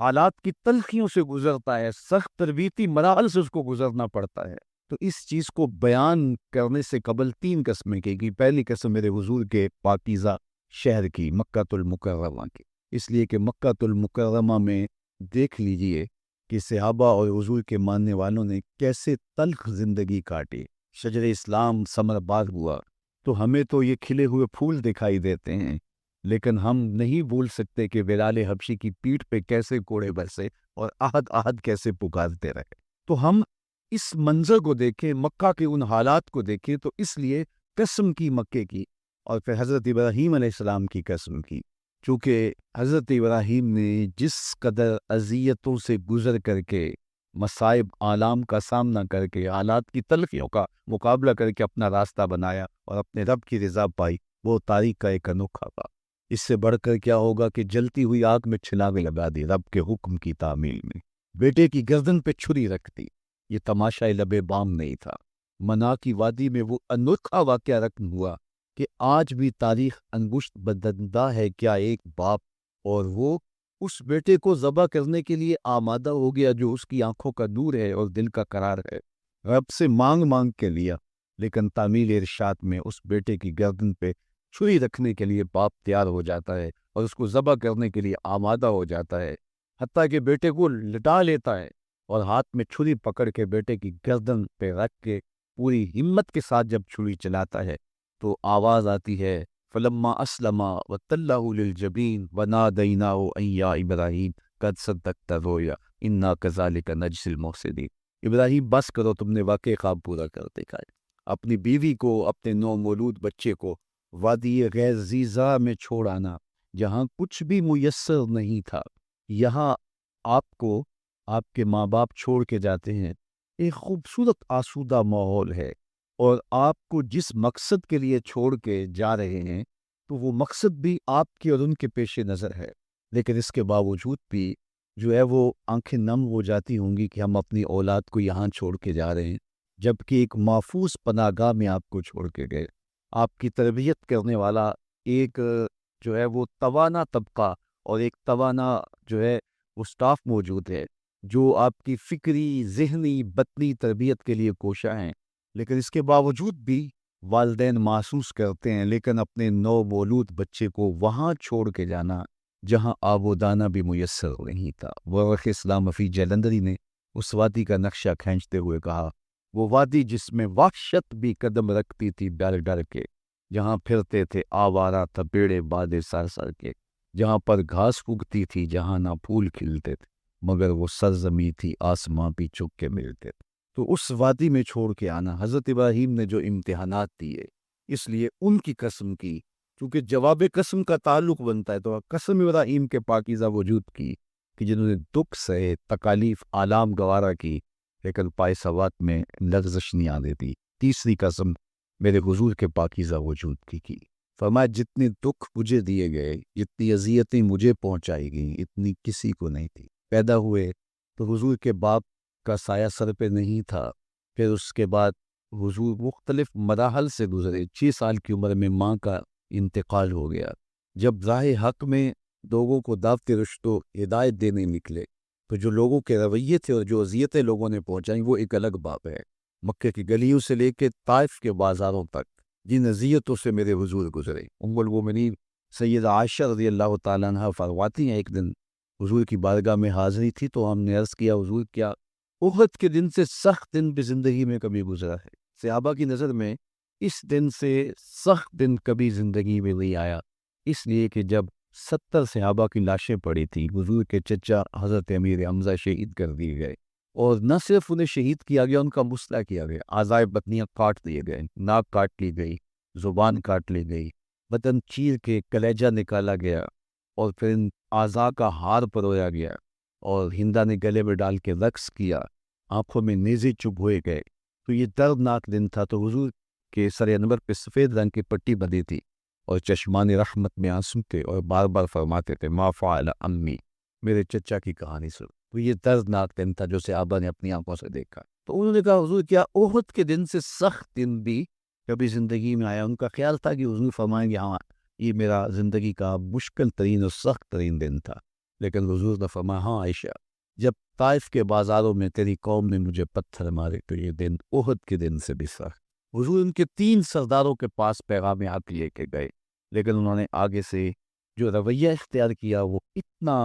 حالات کی تلخیوں سے گزرتا ہے، سخت تربیتی مراحل سے اس کو گزرنا پڑتا ہے۔ تو اس چیز کو بیان کرنے سے قبل تین قسمیں کی گئی۔ پہلی قسم میرے حضور کے پاکیزہ شہر کی، مکہ المکرمہ کی، اس لیے کہ مکہ المکرمہ میں دیکھ لیجئے کہ صحابہ اور حضور کے ماننے والوں نے کیسے تلخ زندگی کاٹی۔ شجر اسلام ثمر بار ہوا تو ہمیں تو یہ کھلے ہوئے پھول دکھائی دیتے ہیں، لیکن ہم نہیں بھول سکتے کہ بلال حبشی کی پیٹھ پہ کیسے کوڑے برسے اور آہد آہد کیسے پکارتے رہے۔ تو ہم اس منظر کو دیکھیں، مکہ کے ان حالات کو دیکھیں، تو اس لیے قسم کی مکے کی، اور پھر حضرت ابراہیم علیہ السلام کی قسم کی، چونکہ حضرت ابراہیم نے جس قدر اذیتوں سے گزر کر کے، مصائب آلام کا سامنا کر کے، حالات کی تلخیوں کا مقابلہ کر کے اپنا راستہ بنایا اور اپنے رب کی رضا پائی، وہ تاریخ کا ایک انوکھا تھا۔ اس سے بڑھ کر کیا ہوگا کہ جلتی ہوئی آگ میں چھلاویں لگا دی رب کے حکم کی تعمیل میں، بیٹے کی گردن پہ چھری رکھ دی۔ یہ تماشا لبے بام نہیں تھا، منا کی وادی میں وہ انوکھا واقعہ رقم ہوا کہ آج بھی تاریخ انگشت بدندہ ہے کیا ایک باپ، اور وہ اس بیٹے کو ذبح کرنے کے لیے آمادہ ہو گیا جو اس کی آنکھوں کا نور ہے اور دل کا قرار ہے، رب سے مانگ مانگ کے لیا، لیکن تعمیل ارشاد میں اس بیٹے کی گردن پہ چھری رکھنے کے لیے باپ تیار ہو جاتا ہے اور اس کو ذبح کرنے کے لیے آمادہ ہو جاتا ہے، حتیٰ کہ بیٹے کو لٹا لیتا ہے، اور ہاتھ میں چھری پکڑ کے بیٹے کی گردن پہ رکھ کے پوری ہمت کے ساتھ جب چھری چلاتا ہے تو آواز آتی ہے، فلما اسلما وتلہ للجبین ونادیناہ ان یا ابراہیم قد صدقت الرؤیا انا کذالک نجزی المحسنین۔ ابراہیم بس کرو، تم نے واقعی خواب پورا کر دکھا ہے۔ اپنی بیوی کو، اپنے نو مولود بچے کو وادی غیر زیزہ میں چھوڑ آنا، جہاں کچھ بھی میسر نہیں تھا، یہاں آپ کو آپ کے ماں باپ چھوڑ کے جاتے ہیں، ایک خوبصورت آسودہ ماحول ہے، اور آپ کو جس مقصد کے لیے چھوڑ کے جا رہے ہیں تو وہ مقصد بھی آپ کے اور ان کے پیش نظر ہے، لیکن اس کے باوجود بھی جو ہے وہ آنکھیں نم ہو جاتی ہوں گی کہ ہم اپنی اولاد کو یہاں چھوڑ کے جا رہے ہیں، جبکہ ایک محفوظ پناہ گاہ میں آپ کو چھوڑ کے گئے۔ آپ کی تربیت کرنے والا ایک جو ہے وہ توانا طبقہ اور ایک توانا جو ہے وہ سٹاف موجود ہے جو آپ کی فکری، ذہنی، بدنی تربیت کے لیے کوشاں ہیں، لیکن اس کے باوجود بھی والدین محسوس کرتے ہیں، لیکن اپنے نو مولود بچے کو وہاں چھوڑ کے جانا جہاں آب و دانہ بھی میسر نہیں تھا۔ ورق اسلام فی جلندری نے اس وادی کا نقشہ کھینچتے ہوئے کہا، وہ وادی جس میں وحشت بھی قدم رکھتی تھی ڈر ڈر کے، جہاں پھرتے تھے آوارہ تپیڑے بادے سر سر کے، جہاں پر گھاس اگتی تھی، جہاں نہ پھول کھلتے تھے، مگر وہ سرزمین تھی آسماں بھی چک کے ملتے تھے۔ تو اس وادی میں چھوڑ کے آنا، حضرت ابراہیم نے جو امتحانات دیے، اس لیے ان کی قسم کی، چونکہ جواب قسم کا تعلق بنتا ہے، تو قسم ابراہیم کے پاکیزہ وجود کی کہ جنہوں نے دکھ سہے، تکالیف آلام گوارا کی، لیکن پائے سوات میں لغزش نہیں آنے دی۔ تیسری قسم میرے حضور کے پاکیزہ وجود کی فرمایا جتنے دکھ مجھے دیے گئے، جتنی اذیتیں مجھے پہنچائی گئیں، اتنی کسی کو نہیں تھی۔ پیدا ہوئے تو حضور کے باپ کا سایہ سر پہ نہیں تھا، پھر اس کے بعد حضور مختلف مراحل سے گزرے، 6 سال کی عمر میں ماں کا انتقال ہو گیا۔ جب راہ حق میں لوگوں کو دعوت رشد و ہدایت دینے نکلے تو جو لوگوں کے رویے تھے اور جو اذیتیں لوگوں نے پہنچائیں وہ ایک الگ باب ہے۔ مکے کی گلیوں سے لے کے طائف کے بازاروں تک جن اذیتوں سے میرے حضور گزرے، ام المومنین سیدہ عائشہ رضی اللہ تعالیٰ عنہ فرماتی ہیں، ایک دن حضور کی بارگاہ میں حاضری تھی تو ہم نے عرض کیا حضور کیا احد کے دن سے سخت دن بھی زندگی میں کبھی گزرا ہے؟ صحابہ کی نظر میں اس دن سے سخت دن کبھی زندگی میں نہیں آیا، اس لیے کہ جب 70 صحابہ کی لاشیں پڑی تھیں، حضور کے چچا حضرت امیر حمزہ شہید کر دیے گئے، اور نہ صرف انہیں شہید کیا گیا، ان کا مسئلہ کیا گیا، اعضائے بطنیاں کاٹ دیے گئے، ناک کاٹ لی گئی، زبان کاٹ لی گئی، بدن چیر کے کلیجہ نکالا گیا، اور پھر ان اعضاء کا ہار پرویا گیا، اور ہندا نے گلے میں ڈال کے رقص کیا، آنکھوں میں نیزے چبھ ہوئے گئے۔ تو یہ دردناک دن تھا، تو حضور کے سر انور پہ سفید رنگ کی پٹی بندھی تھی اور چشمان رحمت میں آنسو تھے، اور بار بار فرماتے تھے ما فعل امی، میرے چچا کی کہانی سن۔ تو یہ دردناک دن تھا جو صحابہ نے اپنی آنکھوں سے دیکھا۔ تو انہوں نے کہا حضور کیا احد کے دن سے سخت دن بھی کبھی زندگی میں آیا؟ ان کا خیال تھا کہ حضور فرمائیں گے ہاں یہ میرا زندگی کا مشکل ترین اور سخت ترین دن تھا، لیکن حضور نے فرمایا ہاں عائشہ، جب طائف کے بازاروں میں تیری قوم نے مجھے پتھر مارے تو یہ دن احد کے دن سے بھی سخت۔ حضور ان کے 3 سرداروں کے پاس پیغام حق لے کے گئے، لیکن انہوں نے آگے سے جو رویہ اختیار کیا وہ اتنا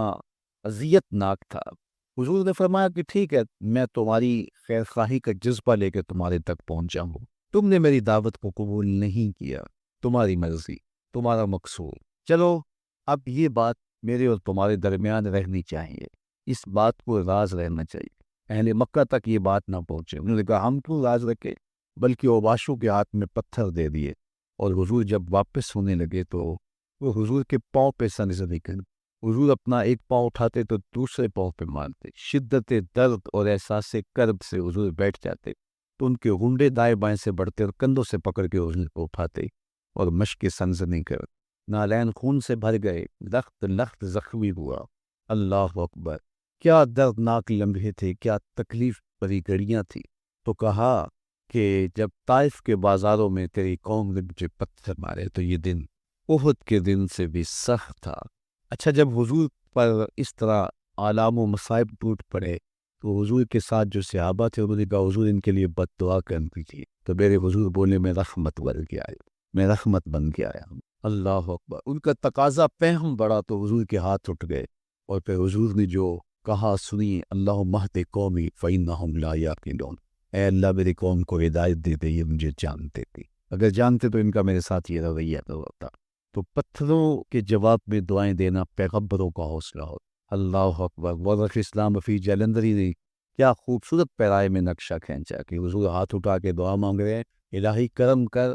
اذیت ناک تھا۔ حضور نے فرمایا کہ ٹھیک ہے، میں تمہاری خیر خواہی کا جذبہ لے کے تمہارے تک پہنچا ہوں، تم نے میری دعوت کو قبول نہیں کیا، تمہاری مرضی، تمہارا مقصود، چلو اب یہ بات میرے اور تمہارے درمیان رہنی چاہیے، اس بات کو راز رہنا چاہیے، اہل مکہ تک یہ بات نہ پہنچے۔ انہوں نے کہا ہم کیوں راز رکھے، بلکہ اوباشوں کے ہاتھ میں پتھر دے دیے، اور حضور جب واپس ہونے لگے تو وہ حضور کے پاؤں پہ سنزر نکل، حضور اپنا ایک پاؤں اٹھاتے تو دوسرے پاؤں پہ مارتے، شدت درد اور احساس کرب سے حضور بیٹھ جاتے تو ان کے گھنڈے دائیں بائیں سے بڑھتے اور کندھوں سے پکڑ کے حضور کو اٹھاتے اور مشق سنزنی کر، نالین خون سے بھر گئے، لخت لخت زخمی ہوا۔ اللہ اکبر، کیا دردناک لمحے تھے، کیا تکلیف بھری گھڑیاں تھی۔ تو کہا کہ جب طائف کے بازاروں میں تیری قوم نے مجھے پتھر مارے تو یہ دن احد کے دن سے بھی سخت تھا۔ اچھا، جب حضور پر اس طرح آلام و مصائب ٹوٹ پڑے تو حضور کے ساتھ جو صحابہ تھے انہوں نے کہا حضور ان کے لیے بد دعا کر دیجیے، تو میرے حضور بولے میں رحمت بن کے آیا، میں رحمت بن کے آیا ہوں۔ اللہ اکبر، ان کا تقاضا فہم بڑا تو حضور کے ہاتھ اٹھ گئے، اور پھر حضور نے جو کہا سنی، اللہم اہد قومی فإنہم لا یعقلون، اے اللہ میری قوم کو ہدایت دے دے، یہ مجھے جانتے تھے، اگر جانتے تو ان کا میرے ساتھ یہ رویہ نہ ہوتا۔ تو پتھروں کے جواب میں دعائیں دینا پیغمبروں کا حوصلہ ہو۔ اللہ اکبر، ورث اسلام فی جلندری نے کیا خوبصورت پیرائے میں نقشہ کھینچا کہ حضور ہاتھ اٹھا کے دعا مانگ رہے ہیں، الہی کرم کر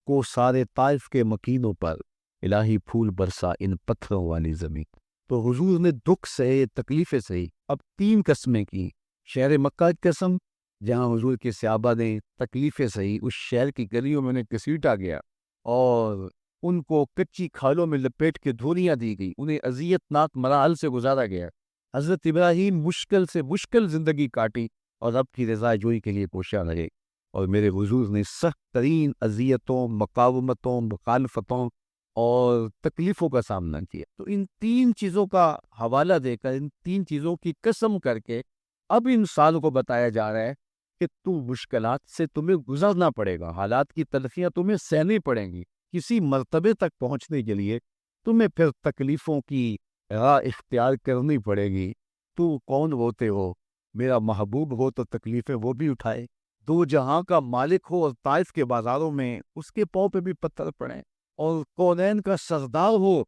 کو سارے طائف کے مکینوں پر، الہی پھول برسا ان پتھروں والی زمین۔ تو حضور نے دکھ سہے، تکلیفیں سہی، اب 3 قسمیں کی، شہر مکہ کی قسم جہاں حضور کے صحابہ نے تکلیفیں سہی، اس شہر کی گلیوں میں انہیں گھسیٹا گیا اور ان کو کچی کھالوں میں لپیٹ کے دھولیاں دی گئی، انہیں اذیت ناک مراحل سے گزارا گیا۔ حضرت ابراہیم مشکل سے مشکل زندگی کاٹی اور رب کی رضا جوئی کے لیے کوشاں رہے، اور میرے حضور نے سخت ترین اذیتوں، مقاومتوں، مخالفتوں اور تکلیفوں کا سامنا کیا۔ تو ان 3 چیزوں کا حوالہ دے کر، ان 3 چیزوں کی قسم کر کے اب انسان کو بتایا جا رہا ہے کہ مشکلات سے تمہیں گزرنا پڑے گا، حالات کی تلخیاں تمہیں سہنی پڑیں گی، کسی مرتبے تک پہنچنے کے لیے تمہیں پھر تکلیفوں کی راہ اختیار کرنی پڑے گی۔ تو کون ہوتے ہو؟ میرا محبوب ہو تو تکلیفیں وہ بھی اٹھائے، 2 جہاں کا مالک ہو اور طائف کے بازاروں میں اس کے پاؤں پہ بھی پتھر پڑیں، اور کونین کا سردار ہو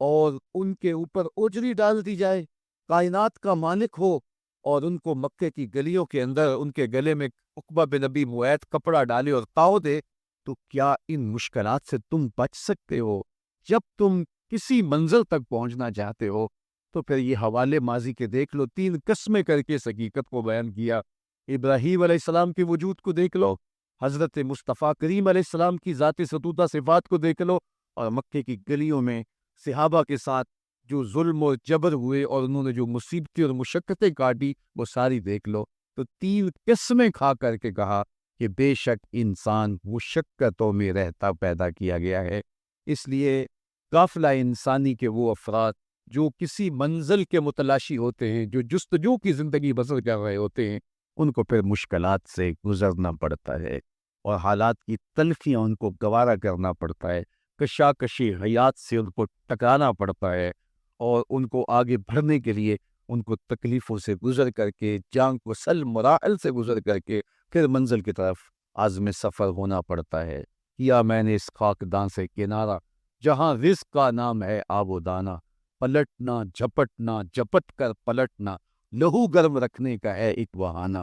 اور ان کے اوپر اجری ڈال دی جائے، کائنات کا مالک ہو اور ان کو مکے کی گلیوں کے اندر ان کے گلے میں عقبہ بن ابی معیط کپڑا ڈالے اور تاؤ دے، تو کیا ان مشکلات سے تم بچ سکتے ہو؟ جب تم کسی منزل تک پہنچنا چاہتے ہو تو پھر یہ حوالے ماضی کے دیکھ لو، 3 قسمیں کر کے اس حقیقت کو بیان کیا۔ ابراہیم علیہ السلام کے وجود کو دیکھ لو، حضرت مصطفیٰ کریم علیہ السلام کی ذات ستودہ صفات کو دیکھ لو، اور مکے کی گلیوں میں صحابہ کے ساتھ جو ظلم و جبر ہوئے اور انہوں نے جو مصیبتیں اور مشقتیں کاٹی وہ ساری دیکھ لو۔ تو 3 قسمیں کھا کر کے کہا کہ بے شک انسان مشقتوں میں رہتا پیدا کیا گیا ہے۔ اس لیے قافلہ انسانی کے وہ افراد جو کسی منزل کے متلاشی ہوتے ہیں، جو جستجو کی زندگی بسر کر رہے ہوتے ہیں، ان کو پھر مشکلات سے گزرنا پڑتا ہے اور حالات کی تلخیاں ان کو گوارا کرنا پڑتا ہے، کشاکشی حیات سے ان کو ٹکرانا پڑتا ہے، اور ان کو آگے بڑھنے کے لیے ان کو تکلیفوں سے گزر کر کے، جان کو سل مراحل سے گزر کر کے پھر منزل کی طرف عزم سفر ہونا پڑتا ہے۔ کیا میں نے اس خاکدان سے کنارہ، جہاں رزق کا نام ہے آب و دانہ، پلٹنا جھپٹنا جھپٹ کر پلٹنا، لہو گرم رکھنے کا ہے ایک بہانہ،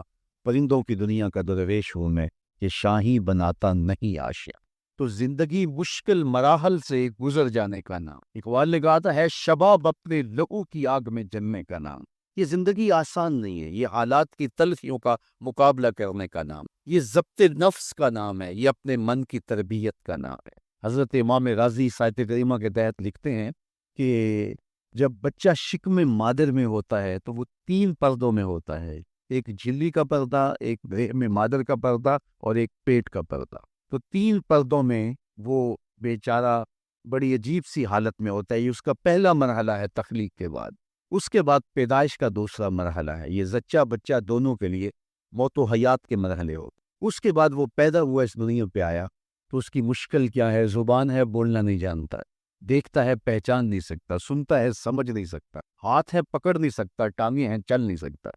پرندوں کی دنیا کا درویش ہوں میں، یہ شاہی بناتا نہیں آشیا۔ تو زندگی مشکل مراحل سے گزر جانے کا نام۔ اقبال نے کہا تھا ہے شباب اپنے لہو کی آگ میں جلنے کا نام۔ یہ زندگی آسان نہیں ہے، یہ حالات کی تلخیوں کا مقابلہ کرنے کا نام، یہ ضبط نفس کا نام ہے، یہ اپنے من کی تربیت کا نام ہے۔ حضرت امام راضی سائت کریمہ کے تحت لکھتے ہیں کہ جب بچہ شکم مادر میں ہوتا ہے تو وہ 3 پردوں میں ہوتا ہے، ایک جھلی کا پردہ، ایک رحم مادر کا پردہ اور ایک پیٹ کا پردہ۔ تو 3 پردوں میں وہ بیچارہ بڑی عجیب سی حالت میں ہوتا ہے۔ یہ اس کا پہلا مرحلہ ہے تخلیق کے بعد۔ اس کے بعد پیدائش کا دوسرا مرحلہ ہے، یہ زچہ بچہ دونوں کے لیے موت و حیات کے مرحلے ہوتے۔ اس کے بعد وہ پیدا ہوا، اس دنیا پہ آیا تو اس کی مشکل کیا ہے؟ زبان ہے، بولنا نہیں جانتا، دیکھتا ہے پہچان نہیں سکتا، سنتا ہے سمجھ نہیں سکتا، ہاتھ ہے پکڑ نہیں سکتا، ٹانگیں ہیں چل نہیں سکتا۔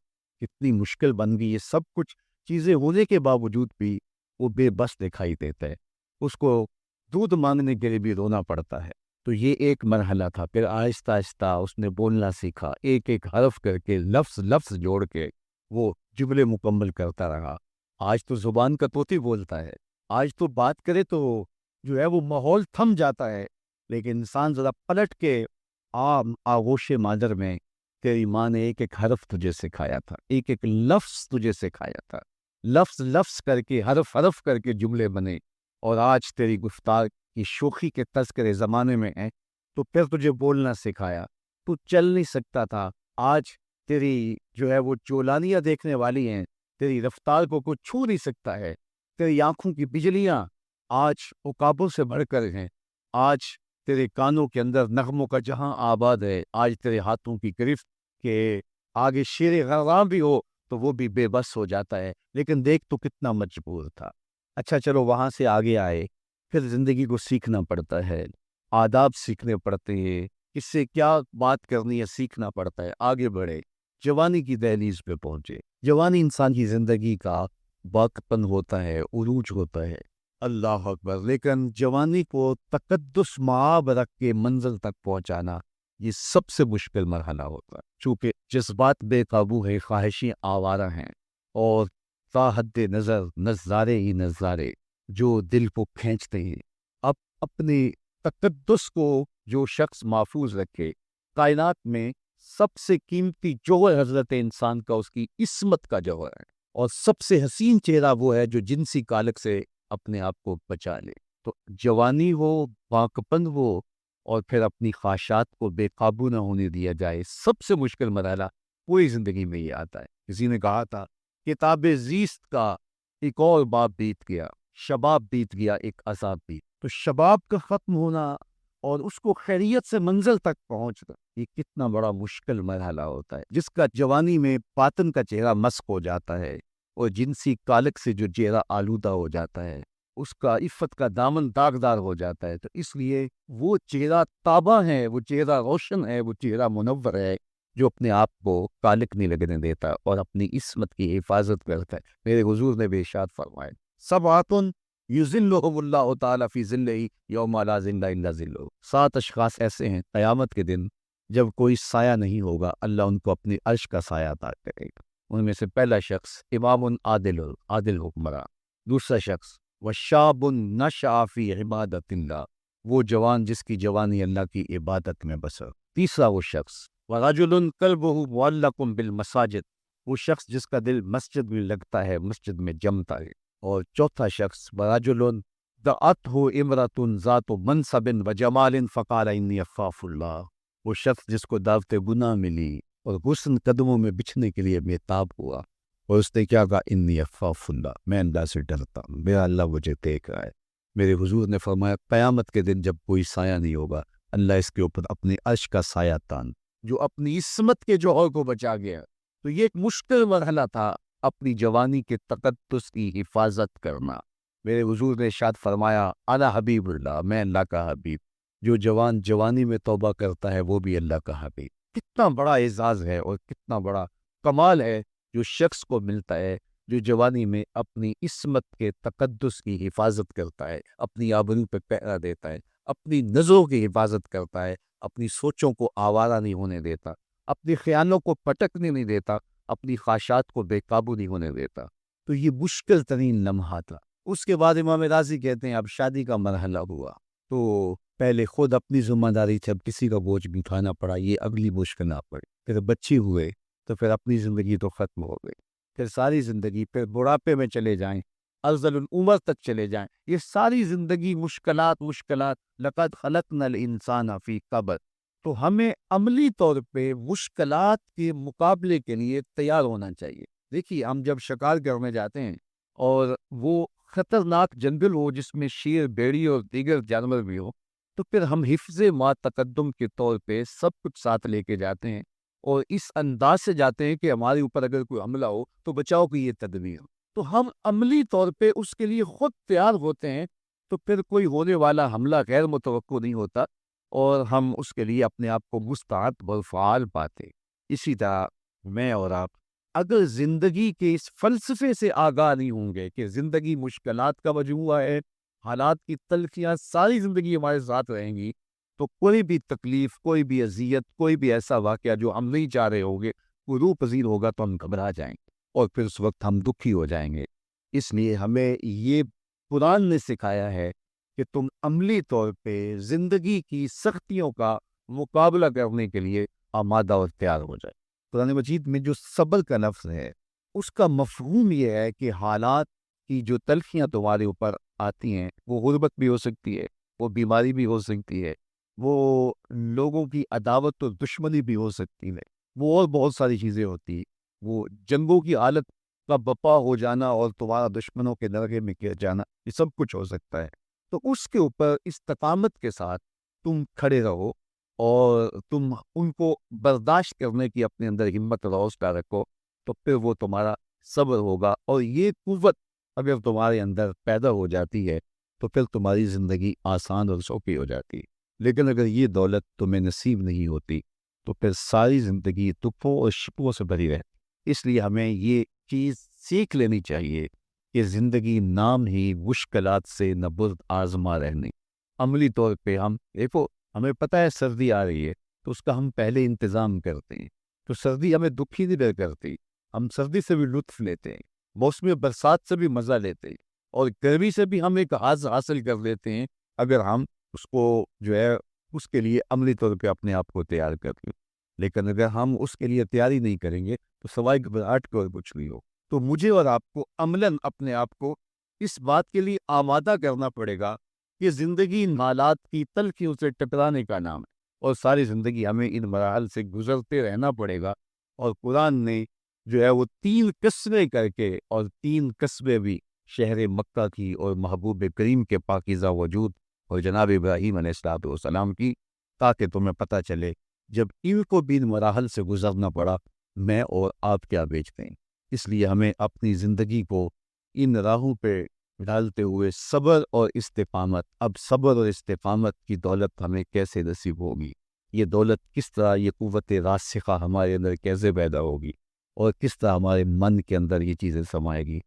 کتنی مشکل بن گئی، یہ سب کچھ چیزیں ہونے کے باوجود بھی وہ بے بس دکھائی دیتا ہے، اس کو دودھ مانگنے کے لیے بھی رونا پڑتا ہے۔ تو یہ ایک مرحلہ تھا۔ پھر آہستہ آہستہ اس نے بولنا سیکھا، ایک ایک حرف کر کے، لفظ لفظ جوڑ کے وہ جملے مکمل کرتا رہا۔ آج تو زبان کا طوطی بولتا ہے، آج تو بات کرے تو جو ہے وہ ماحول تھم جاتا ہے، لیکن انسان ذرا پلٹ کے عام آغوش مادر میں تیری ماں نے ایک ایک حرف تجھے سکھایا تھا، ایک ایک لفظ تجھے سکھایا تھا، لفظ لفظ کر کے، حرف حرف کر کے جملے بنے، اور آج تیری گفتار کی شوخی کے تذکرے زمانے میں ہیں تو پھر تجھے بولنا سکھایا۔ تو چل نہیں سکتا تھا، آج تیری جو ہے وہ چولانیاں دیکھنے والی ہیں، تیری رفتار کو کوئی چھو نہیں سکتا ہے، تیری آنکھوں کی بجلیاں آج عقابوں سے بڑھ کر ہیں، آج تیرے کانوں کے اندر نغموں کا جہاں آباد ہے، آج تیرے ہاتھوں کی گرفت کے آگے شیر غرام بھی ہو تو وہ بھی بے بس ہو جاتا ہے، لیکن دیکھ تو کتنا مجبور تھا۔ اچھا چلو وہاں سے آگے آئے، پھر زندگی کو سیکھنا پڑتا ہے، آداب سیکھنے پڑتے ہیں، اس سے کیا بات کرنی ہے سیکھنا پڑتا ہے، آگے بڑھے، جوانی کی دہلیز پہ پہنچے۔ جوانی انسان کی زندگی کا باقپن ہوتا ہے، عروج ہوتا ہے، اللہ اکبر، لیکن جوانی کو تقدس معاب رکھ کے منزل تک پہنچانا یہ سب سے مشکل مرحلہ ہوتا ہے، چونکہ جذبات بے قابو ہے، خواہشیں آوارہ ہیں، اور تا حد نظر نظارے ہی نظارے جو دل کو کھینچتے ہیں۔ اب اپنے تقدس کو جو شخص محفوظ رکھے، کائنات میں سب سے قیمتی جوہر حضرت انسان کا اس کی عصمت کا جوہر ہے، اور سب سے حسین چہرہ وہ ہے جو جنسی کالک سے اپنے آپ کو بچا لے۔ تو جوانی ہو، باقپن ہو، اور پھر اپنی خواہشات کو بے قابو نہ ہونے دیا جائے، سب سے مشکل مرحلہ پوری زندگی میں یہ آتا ہے۔ کسی نے کہا تھا کتاب زیست کا ایک اور باب بیت گیا، شباب بیت گیا، ایک عذاب بھی۔ تو شباب کا ختم ہونا اور اس کو خیریت سے منزل تک پہنچنا، یہ کتنا بڑا مشکل مرحلہ ہوتا ہے، جس کا جوانی میں باطن کا چہرہ مسک ہو جاتا ہے اور جنسی کالک سے جو چہرہ آلودہ ہو جاتا ہے، اس کا عفت کا دامن داغدار ہو جاتا ہے۔ تو اس لیے وہ چہرہ تابہ ہے، وہ چہرہ روشن ہے، وہ چہرہ منور ہے جو اپنے آپ کو کالک نہیں لگنے دیتا اور اپنی عصمت کی حفاظت کرتا ہے۔ میرے حضور نے بے ارشاد فرمایا، سبعۃ یظلھم اللہ تعالیٰ فی ظلہ یوم لا ظل الا ظلہ۔ 7 اشخاص ایسے ہیں قیامت کے دن جب کوئی سایہ نہیں ہوگا، اللہ ان کو اپنی عرش کا سایہ عطا کرے گا۔ ان میں سے پہلا شخص امام عادل حکمراں، دوسرا شخص وشاب نشأ فی عبادت اللہ، وہ جوان جس کی جوانی اللہ کی عبادت میں بسر۔ تیسرا وہ شخص ورجل قلبہ معلق بالمساجد، وہ شخص جس کا دل مسجد میں لگتا ہے، مسجد میں جمتا ہے۔ اور چوتھا شخص ورجل دعته امرأة ذات منصب وجمال فقال انی اخاف اللہ، وہ شخص جس کو دعوت گناہ ملی اور حسن قدموں میں بچھنے کے لیے بےتاب ہوا، اور اس نے کیا کہا، انی اخاف اللہ، میں اللہ سے ڈرتا ہوں، میرا اللہ مجھے دیکھ رہا ہے۔ میرے حضور نے فرمایا قیامت کے دن جب کوئی سایہ نہیں ہوگا، اللہ اس کے اوپر اپنی عرش کا سایہ تان، جو اپنی عصمت کے جوہر کو بچا گیا۔ تو یہ ایک مشکل مرحلہ تھا، اپنی جوانی کے تقدس کی حفاظت کرنا۔ میرے حضور نے ارشاد فرمایا انا حبیب اللہ، میں اللہ کا حبیب، جو جوان جوانی میں توبہ کرتا ہے وہ بھی اللہ کا حبیب۔ کتنا بڑا اعزاز ہے اور کتنا بڑا کمال ہے جو شخص کو ملتا ہے جو جوانی میں اپنی عصمت کے تقدس کی حفاظت کرتا ہے، اپنی آبرو پہ پہرا دیتا ہے، اپنی نظروں کی حفاظت کرتا ہے، اپنی سوچوں کو آوارہ نہیں ہونے دیتا، اپنی خیالوں کو پٹکنے نہیں دیتا، اپنی خواہشات کو بے قابو نہیں ہونے دیتا۔ تو یہ مشکل ترین لمحہ تھا۔ اس کے بعد امام راضی کہتے ہیں اب شادی کا مرحلہ ہوا، تو پہلے خود اپنی ذمہ داری سے اب کسی کا بوجھ بھی اٹھانا پڑا، یہ اگلی مشکل آ پڑی۔ پھر بچے ہوئے تو پھر اپنی زندگی تو ختم ہو گئی، پھر ساری زندگی، پھر بڑھاپے میں چلے جائیں، ارذل العمر تک چلے جائیں، یہ ساری زندگی مشکلات مشکلات۔ لقد خلقنا الانسان فی کبد، تو ہمیں عملی طور پہ مشکلات کے مقابلے کے لیے تیار ہونا چاہیے۔ دیکھیے ہم جب شکار کرنے جاتے ہیں اور وہ خطرناک جنگل ہو جس میں شیر، بھیڑی اور دیگر جانور بھی ہو، تو پھر ہم حفظ ما تقدم کے طور پہ سب کچھ ساتھ لے کے جاتے ہیں، اور اس انداز سے جاتے ہیں کہ ہمارے اوپر اگر کوئی حملہ ہو تو بچاؤ کی یہ تدبیر ہو۔ تو ہم عملی طور پہ اس کے لیے خود تیار ہوتے ہیں، تو پھر کوئی ہونے والا حملہ غیر متوقع نہیں ہوتا، اور ہم اس کے لیے اپنے آپ کو مستعد و فعال پاتے۔ اسی طرح میں اور آپ اگر زندگی کے اس فلسفے سے آگاہ نہیں ہوں گے کہ زندگی مشکلات کا مجموعہ ہے، حالات کی تلخیاں ساری زندگی ہمارے ساتھ رہیں گی، تو کوئی بھی تکلیف، کوئی بھی اذیت، کوئی بھی ایسا واقعہ جو ہم نہیں چاہ رہے ہوں گے وہ روح پذیر ہوگا تو ہم گھبرا جائیں گے، اور پھر اس وقت ہم دکھی ہو جائیں گے۔ اس لیے ہمیں یہ قرآن نے سکھایا ہے کہ تم عملی طور پہ زندگی کی سختیوں کا مقابلہ کرنے کے لیے آمادہ اور تیار ہو جائے۔ قرآن مجید میں جو صبر کا لفظ ہے اس کا مفہوم یہ ہے کہ حالات کی جو تلخیاں تمہارے اوپر آتی ہیں، وہ غربت بھی ہو سکتی ہے، وہ بیماری بھی ہو سکتی ہے، وہ لوگوں کی عداوت و دشمنی بھی ہو سکتی ہے، وہ اور بہت ساری چیزیں ہوتی ہیں، وہ جنگوں کی حالت کا بپا ہو جانا اور تمہارا دشمنوں کے درگے میں گر جانا، یہ سب کچھ ہو سکتا ہے۔ تو اس کے اوپر استقامت کے ساتھ تم کھڑے رہو، اور تم ان کو برداشت کرنے کی اپنے اندر ہمت اور حوصلہ رکھو، تو پھر وہ تمہارا صبر ہوگا، اور یہ قوت اگر تمہارے اندر پیدا ہو جاتی ہے تو پھر تمہاری زندگی آسان اور سوکھی ہو جاتی ہے۔ لیکن اگر یہ دولت تمہیں نصیب نہیں ہوتی تو پھر ساری زندگی دکھوں اور شکووں سے بھری رہتی۔ اس لیے ہمیں یہ چیز سیکھ لینی چاہیے کہ زندگی نام ہی مشکلات سے نہ برد آزما رہنے۔ عملی طور پہ ہم دیکھو، ہمیں پتہ ہے سردی آ رہی ہے تو اس کا ہم پہلے انتظام کرتے ہیں، تو سردی ہمیں دکھی نہیں کرتی، ہم سردی سے بھی لطف لیتے ہیں، موسم برسات سے بھی مزہ لیتے ہیں، اور گرمی سے بھی ہم ایک حاصل حاصل کر لیتے ہیں اگر ہم اس کو جو ہے اس کے لیے عملی طور پہ اپنے آپ کو تیار کر لیں۔ لیکن اگر ہم اس کے لیے تیاری نہیں کریں گے تو سوائے گھبراہٹ کے اور کچھ نہیں ہو۔ تو مجھے اور آپ کو عملاً اپنے آپ کو اس بات کے لیے آمادہ کرنا پڑے گا کہ زندگی حالات کی تلخیوں سے ٹکرانے کا نام ہے، اور ساری زندگی ہمیں ان مراحل سے گزرتے رہنا پڑے گا۔ اور قرآن نے جو ہے وہ 3 قسمیں کر کے، اور 3 قسمیں بھی شہر مکہ کی اور محبوب کریم کے پاکیزہ وجود اور جناب ابراہیم علیہ السلام کی، تاکہ تمہیں پتہ چلے جب ان کو بھی ان مراحل سے گزرنا پڑا، میں اور آپ کیا بیچتے ہیں۔ اس لیے ہمیں اپنی زندگی کو ان راہوں پہ ڈالتے ہوئے صبر اور استقامت، اب صبر اور استقامت کی دولت ہمیں کیسے نصیب ہوگی، یہ دولت کس طرح، یہ قوت راسخہ ہمارے اندر کیسے پیدا ہوگی، اور کس طرح ہمارے من کے اندر یہ چیزیں سمائے گی۔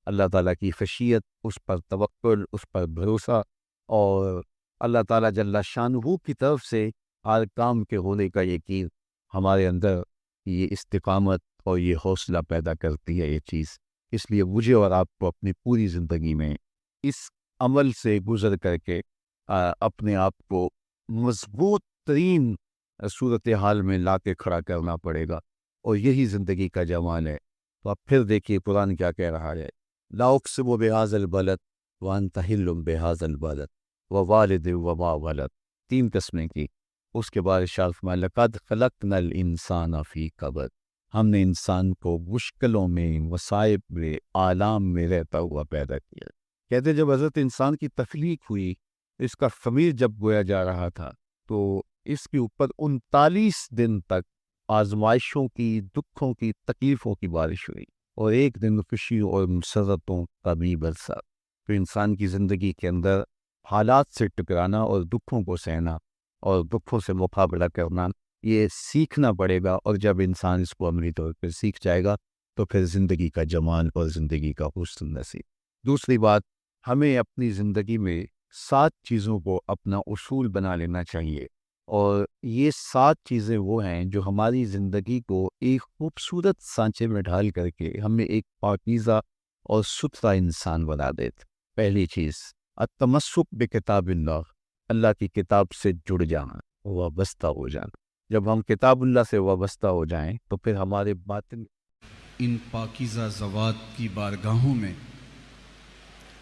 اللہ تعالیٰ کی خشیت، اس پر توکل، اس پر بھروسہ، اور اللہ تعالیٰ جل شانہ کی طرف سے ہر کام کے ہونے کا یقین ہمارے اندر یہ استقامت اور یہ حوصلہ پیدا کرتی ہے یہ چیز۔ اس لیے مجھے اور آپ کو اپنی پوری زندگی میں اس عمل سے گزر کر کے اپنے آپ کو مضبوط ترین صورتحال میں لا کے کھڑا کرنا پڑے گا، اور یہی زندگی کا جمال ہے۔ تو اب پھر دیکھیے قرآن کیا کہہ رہا ہے، لا اقسم بہذا البلد وانت حل بہذا البلد ووالد وما ولد، 3 قسمیں کی۔ اس کے بعد ارشاد فرمایا لقد خلقنا الانسان فی کبد، ہم نے انسان کو مشکلوں میں، مصائب میں، آلام میں رہتا ہوا پیدا کیا۔ کہتے جب حضرت انسان کی تخلیق ہوئی، اس کا خمیر جب بویا جا رہا تھا تو اس کے اوپر 39 دن تک آزمائشوں کی، دکھوں کی، تکلیفوں کی بارش ہوئی، اور ایک دن خوشیوں اور مسرتوں کا بھی برسا۔ تو انسان کی زندگی کے اندر حالات سے ٹکرانا اور دکھوں کو سہنا اور دکھوں سے مقابلہ کرنا، یہ سیکھنا پڑے گا، اور جب انسان اس کو عملی طور پر سیکھ جائے گا تو پھر زندگی کا جمال اور زندگی کا حسن نصیب۔ دوسری بات، ہمیں اپنی زندگی میں 7 چیزوں کو اپنا اصول بنا لینا چاہیے، اور یہ 7 چیزیں وہ ہیں جو ہماری زندگی کو ایک خوبصورت سانچے میں ڈھال کر کے ہمیں ایک پاکیزہ اور ستھرا انسان بنا دیتے۔ پہلی چیز، التمسک بکتاب اللہ، اللہ کی کتاب سے جڑ جانا، وابستہ ہو جانا۔ جب ہم کتاب اللہ سے وابستہ ہو جائیں تو پھر ہمارے باطن ان پاکیزہ ذوات کی بارگاہوں میں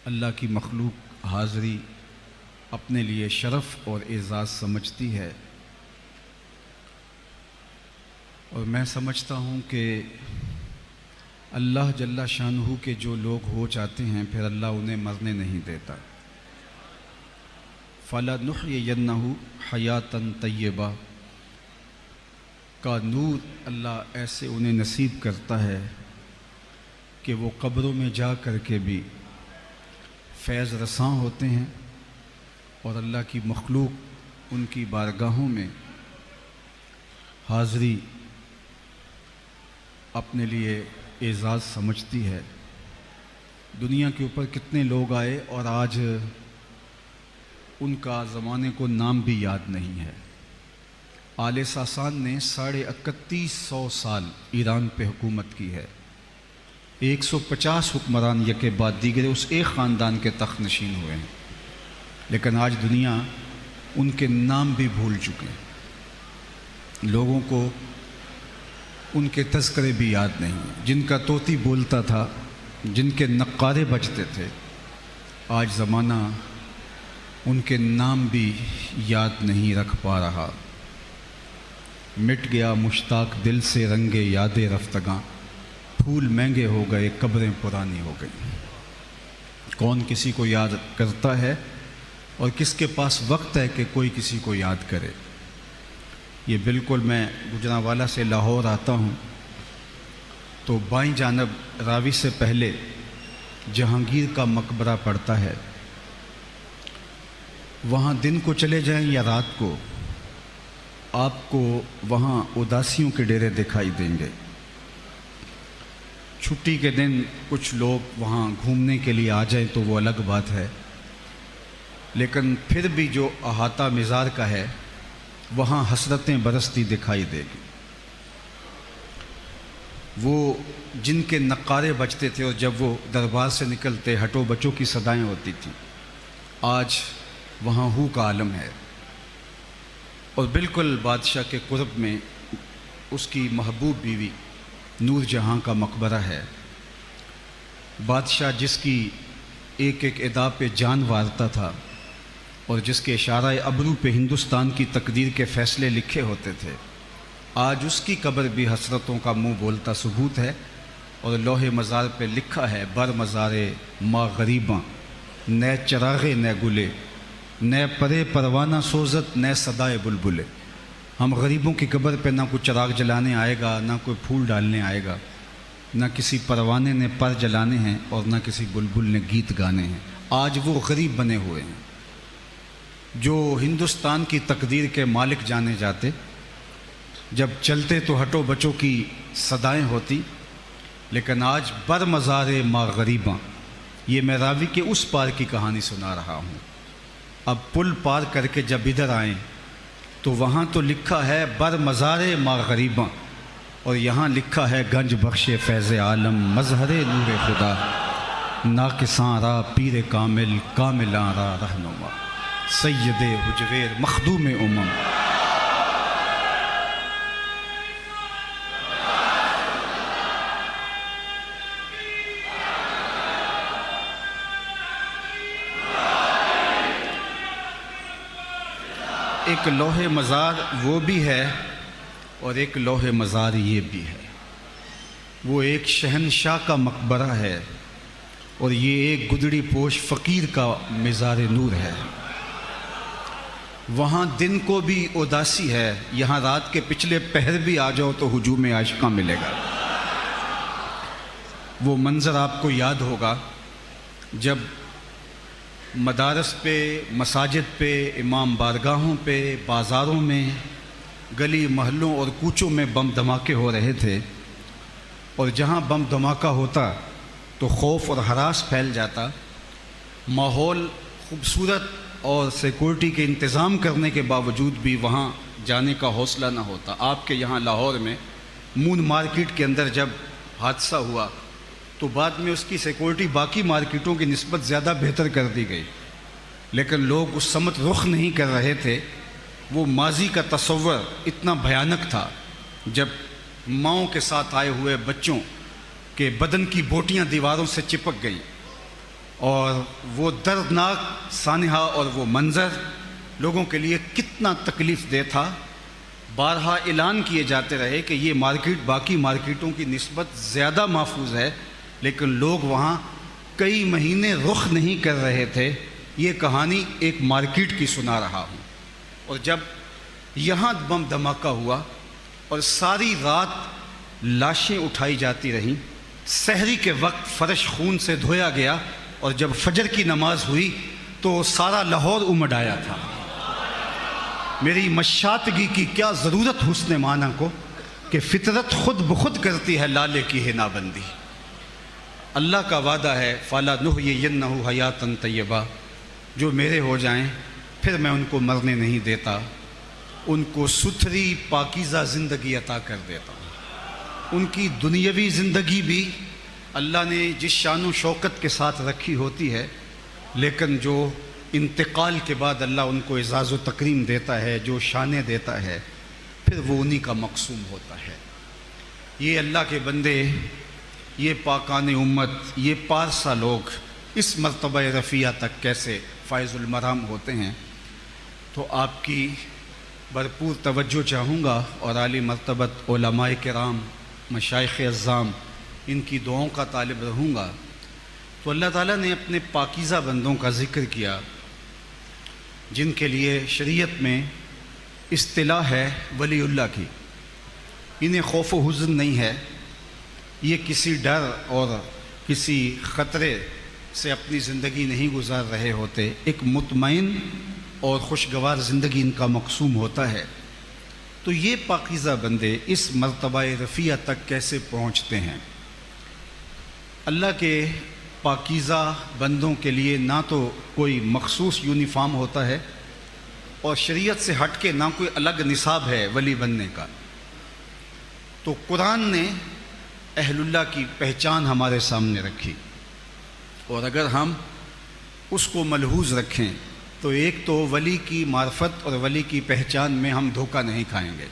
اللہ کی مخلوق حاضری اپنے لیے شرف اور اعزاز سمجھتی ہے، اور میں سمجھتا ہوں کہ اللہ جل شانہ کے جو لوگ ہو جاتے ہیں پھر اللہ انہیں مرنے نہیں دیتا۔ فَلَنُحْيِيَنَّهُ حَيَاةً طَيِّبَةً کا نور اللہ ایسے انہیں نصیب کرتا ہے کہ وہ قبروں میں جا کر کے بھی فیض رساں ہوتے ہیں، اور اللہ کی مخلوق ان کی بارگاہوں میں حاضری اپنے لیے اعزاز سمجھتی ہے۔ دنیا کے اوپر کتنے لوگ آئے اور آج ان کا زمانے کو نام بھی یاد نہیں ہے۔ آل ساسان نے 3150 سال ایران پہ حکومت کی ہے، 150 حکمران یکے بعد دیگرے اس ایک خاندان کے تخت نشین ہوئے ہیں، لیکن آج دنیا ان کے نام بھی بھول چکے ہیں، لوگوں کو ان کے تذکرے بھی یاد نہیں ہیں۔ جن کا طوطی بولتا تھا، جن کے نقارے بجتے تھے، آج زمانہ ان کے نام بھی یاد نہیں رکھ پا رہا۔ مٹ گیا مشتاق دل سے رنگ یاد رفتگاں، پھول مہنگے ہو گئے قبریں پرانی ہو گئیں۔ کون کسی کو یاد کرتا ہے اور کس کے پاس وقت ہے کہ کوئی کسی کو یاد کرے؟ یہ بالکل، میں گجرانوالہ سے لاہور آتا ہوں تو بائیں جانب راوی سے پہلے جہانگیر کا مقبرہ پڑتا ہے، وہاں دن کو چلے جائیں یا رات کو، آپ کو وہاں اداسیوں کے ڈیرے دکھائی دیں گے۔ چھٹی کے دن کچھ لوگ وہاں گھومنے کے لیے آ جائیں تو وہ الگ بات ہے، لیکن پھر بھی جو احاطہ مزار کا ہے وہاں حسرتیں برستی دکھائی دے گی۔ وہ جن کے نقارے بجتے تھے اور جب وہ دربار سے نکلتے ہٹو بچوں کی صدائیں ہوتی تھیں، آج وہاں ہو کا عالم ہے، اور بالکل بادشاہ کے قرب میں اس کی محبوب بیوی نور جہاں کا مقبرہ ہے۔ بادشاہ جس کی ایک ایک ادا پہ جان وارتا تھا اور جس کے اشارہ ابرو پہ ہندوستان کی تقدیر کے فیصلے لکھے ہوتے تھے، آج اس کی قبر بھی حسرتوں کا منہ بولتا ثبوت ہے، اور لوح مزار پہ لکھا ہے بر مزارے ما غریباں، نئے چراغے نئے گلے، نئے پرے پروانہ سوزت نئے صدائے بلبلے۔ ہم غریبوں کی قبر پہ نہ کوئی چراغ جلانے آئے گا، نہ کوئی پھول ڈالنے آئے گا، نہ کسی پروانے نے پر جلانے ہیں اور نہ کسی بلبل نے گیت گانے ہیں۔ آج وہ غریب بنے ہوئے ہیں جو ہندوستان کی تقدیر کے مالک جانے جاتے، جب چلتے تو ہٹو بچوں کی صدائیں ہوتی، لیکن آج بر مزارے ما غریباں، یہ میں راوی کے اس پار کی کہانی سنا رہا ہوں۔ اب پل پار کر کے جب ادھر آئیں تو وہاں تو لکھا ہے بر مزارے ما غریباں، اور یہاں لکھا ہے گنج بخش فیض عالم مظہر نور خدا۔ ناقصاں را پیر کامل کاملاں را رہنما سید حجویر مخدوم امم۔ ایک لوح مزار وہ بھی ہے اور ایک لوح مزار یہ بھی ہے۔ وہ ایک شہنشاہ کا مقبرہ ہے اور یہ ایک گدڑی پوش فقیر کا مزار نور ہے۔ وہاں دن کو بھی اداسی ہے، یہاں رات کے پچھلے پہر بھی آ جاؤ تو ہجوم عاشقاں ملے گا۔ وہ منظر آپ کو یاد ہوگا جب مدارس پہ، مساجد پہ، امام بارگاہوں پہ، بازاروں میں، گلی محلوں اور کوچوں میں بم دھماکے ہو رہے تھے، اور جہاں بم دھماکہ ہوتا تو خوف اور ہراس پھیل جاتا۔ ماحول خوبصورت اور سیکورٹی کے انتظام کرنے کے باوجود بھی وہاں جانے کا حوصلہ نہ ہوتا۔ آپ کے یہاں لاہور میں مون مارکیٹ کے اندر جب حادثہ ہوا تو بعد میں اس کی سیکورٹی باقی مارکیٹوں کی نسبت زیادہ بہتر کر دی گئی، لیکن لوگ اس سمت رخ نہیں کر رہے تھے۔ وہ ماضی کا تصور اتنا بھیانک تھا جب ماؤں کے ساتھ آئے ہوئے بچوں کے بدن کی بوٹیاں دیواروں سے چپک گئیں، اور وہ دردناک سانحہ اور وہ منظر لوگوں کے لیے کتنا تکلیف دہ تھا۔ بارہا اعلان کیے جاتے رہے کہ یہ مارکیٹ باقی مارکیٹوں کی نسبت زیادہ محفوظ ہے، لیکن لوگ وہاں کئی مہینے رخ نہیں کر رہے تھے۔ یہ کہانی ایک مارکیٹ کی سنا رہا ہوں۔ اور جب یہاں بم دھماکہ ہوا اور ساری رات لاشیں اٹھائی جاتی رہیں، سحری کے وقت فرش خون سے دھویا گیا، اور جب فجر کی نماز ہوئی تو سارا لاہور امڈ آیا تھا۔ میری مشاطگی کی کیا ضرورت حسن معنی کو کہ فطرت خود بخود کرتی ہے لالے کی حنا بندی۔ اللہ کا وعدہ ہے فَلَا نُحْيِيَنَّهُ حَيَاتًا طَيِّبَةً، جو میرے ہو جائیں پھر میں ان کو مرنے نہیں دیتا، ان کو ستھری پاکیزہ زندگی عطا کر دیتا ہوں۔ ان کی دنیاوی زندگی بھی اللہ نے جس شان و شوکت کے ساتھ رکھی ہوتی ہے، لیکن جو انتقال کے بعد اللہ ان کو اعزاز و تکریم دیتا ہے، جو شانیں دیتا ہے، پھر وہ انہی کا مقسوم ہوتا ہے۔ یہ اللہ کے بندے، یہ پاکان امت، یہ پارسا لوگ اس مرتبہ رفیع تک کیسے فائز المرام ہوتے ہیں، تو آپ کی بھرپور توجہ چاہوں گا، اور عالی مرتبت علماء کرام، مشائخ اعظام، ان کی دعاؤں کا طالب رہوں گا۔ تو اللہ تعالیٰ نے اپنے پاکیزہ بندوں کا ذکر کیا جن کے لیے شریعت میں اصطلاح ہے ولی اللہ کی۔ انہیں خوف و حزن نہیں ہے، یہ کسی ڈر اور کسی خطرے سے اپنی زندگی نہیں گزار رہے ہوتے، ایک مطمئن اور خوشگوار زندگی ان کا مقسوم ہوتا ہے۔ تو یہ پاکیزہ بندے اس مرتبہ رفیع تک کیسے پہنچتے ہیں؟ اللہ کے پاکیزہ بندوں کے لیے نہ تو کوئی مخصوص یونیفارم ہوتا ہے، اور شریعت سے ہٹ کے نہ کوئی الگ نصاب ہے ولی بننے کا۔ تو قرآن نے اہل اللہ کی پہچان ہمارے سامنے رکھی، اور اگر ہم اس کو ملحوظ رکھیں تو ایک تو ولی کی معرفت اور ولی کی پہچان میں ہم دھوکہ نہیں کھائیں گے،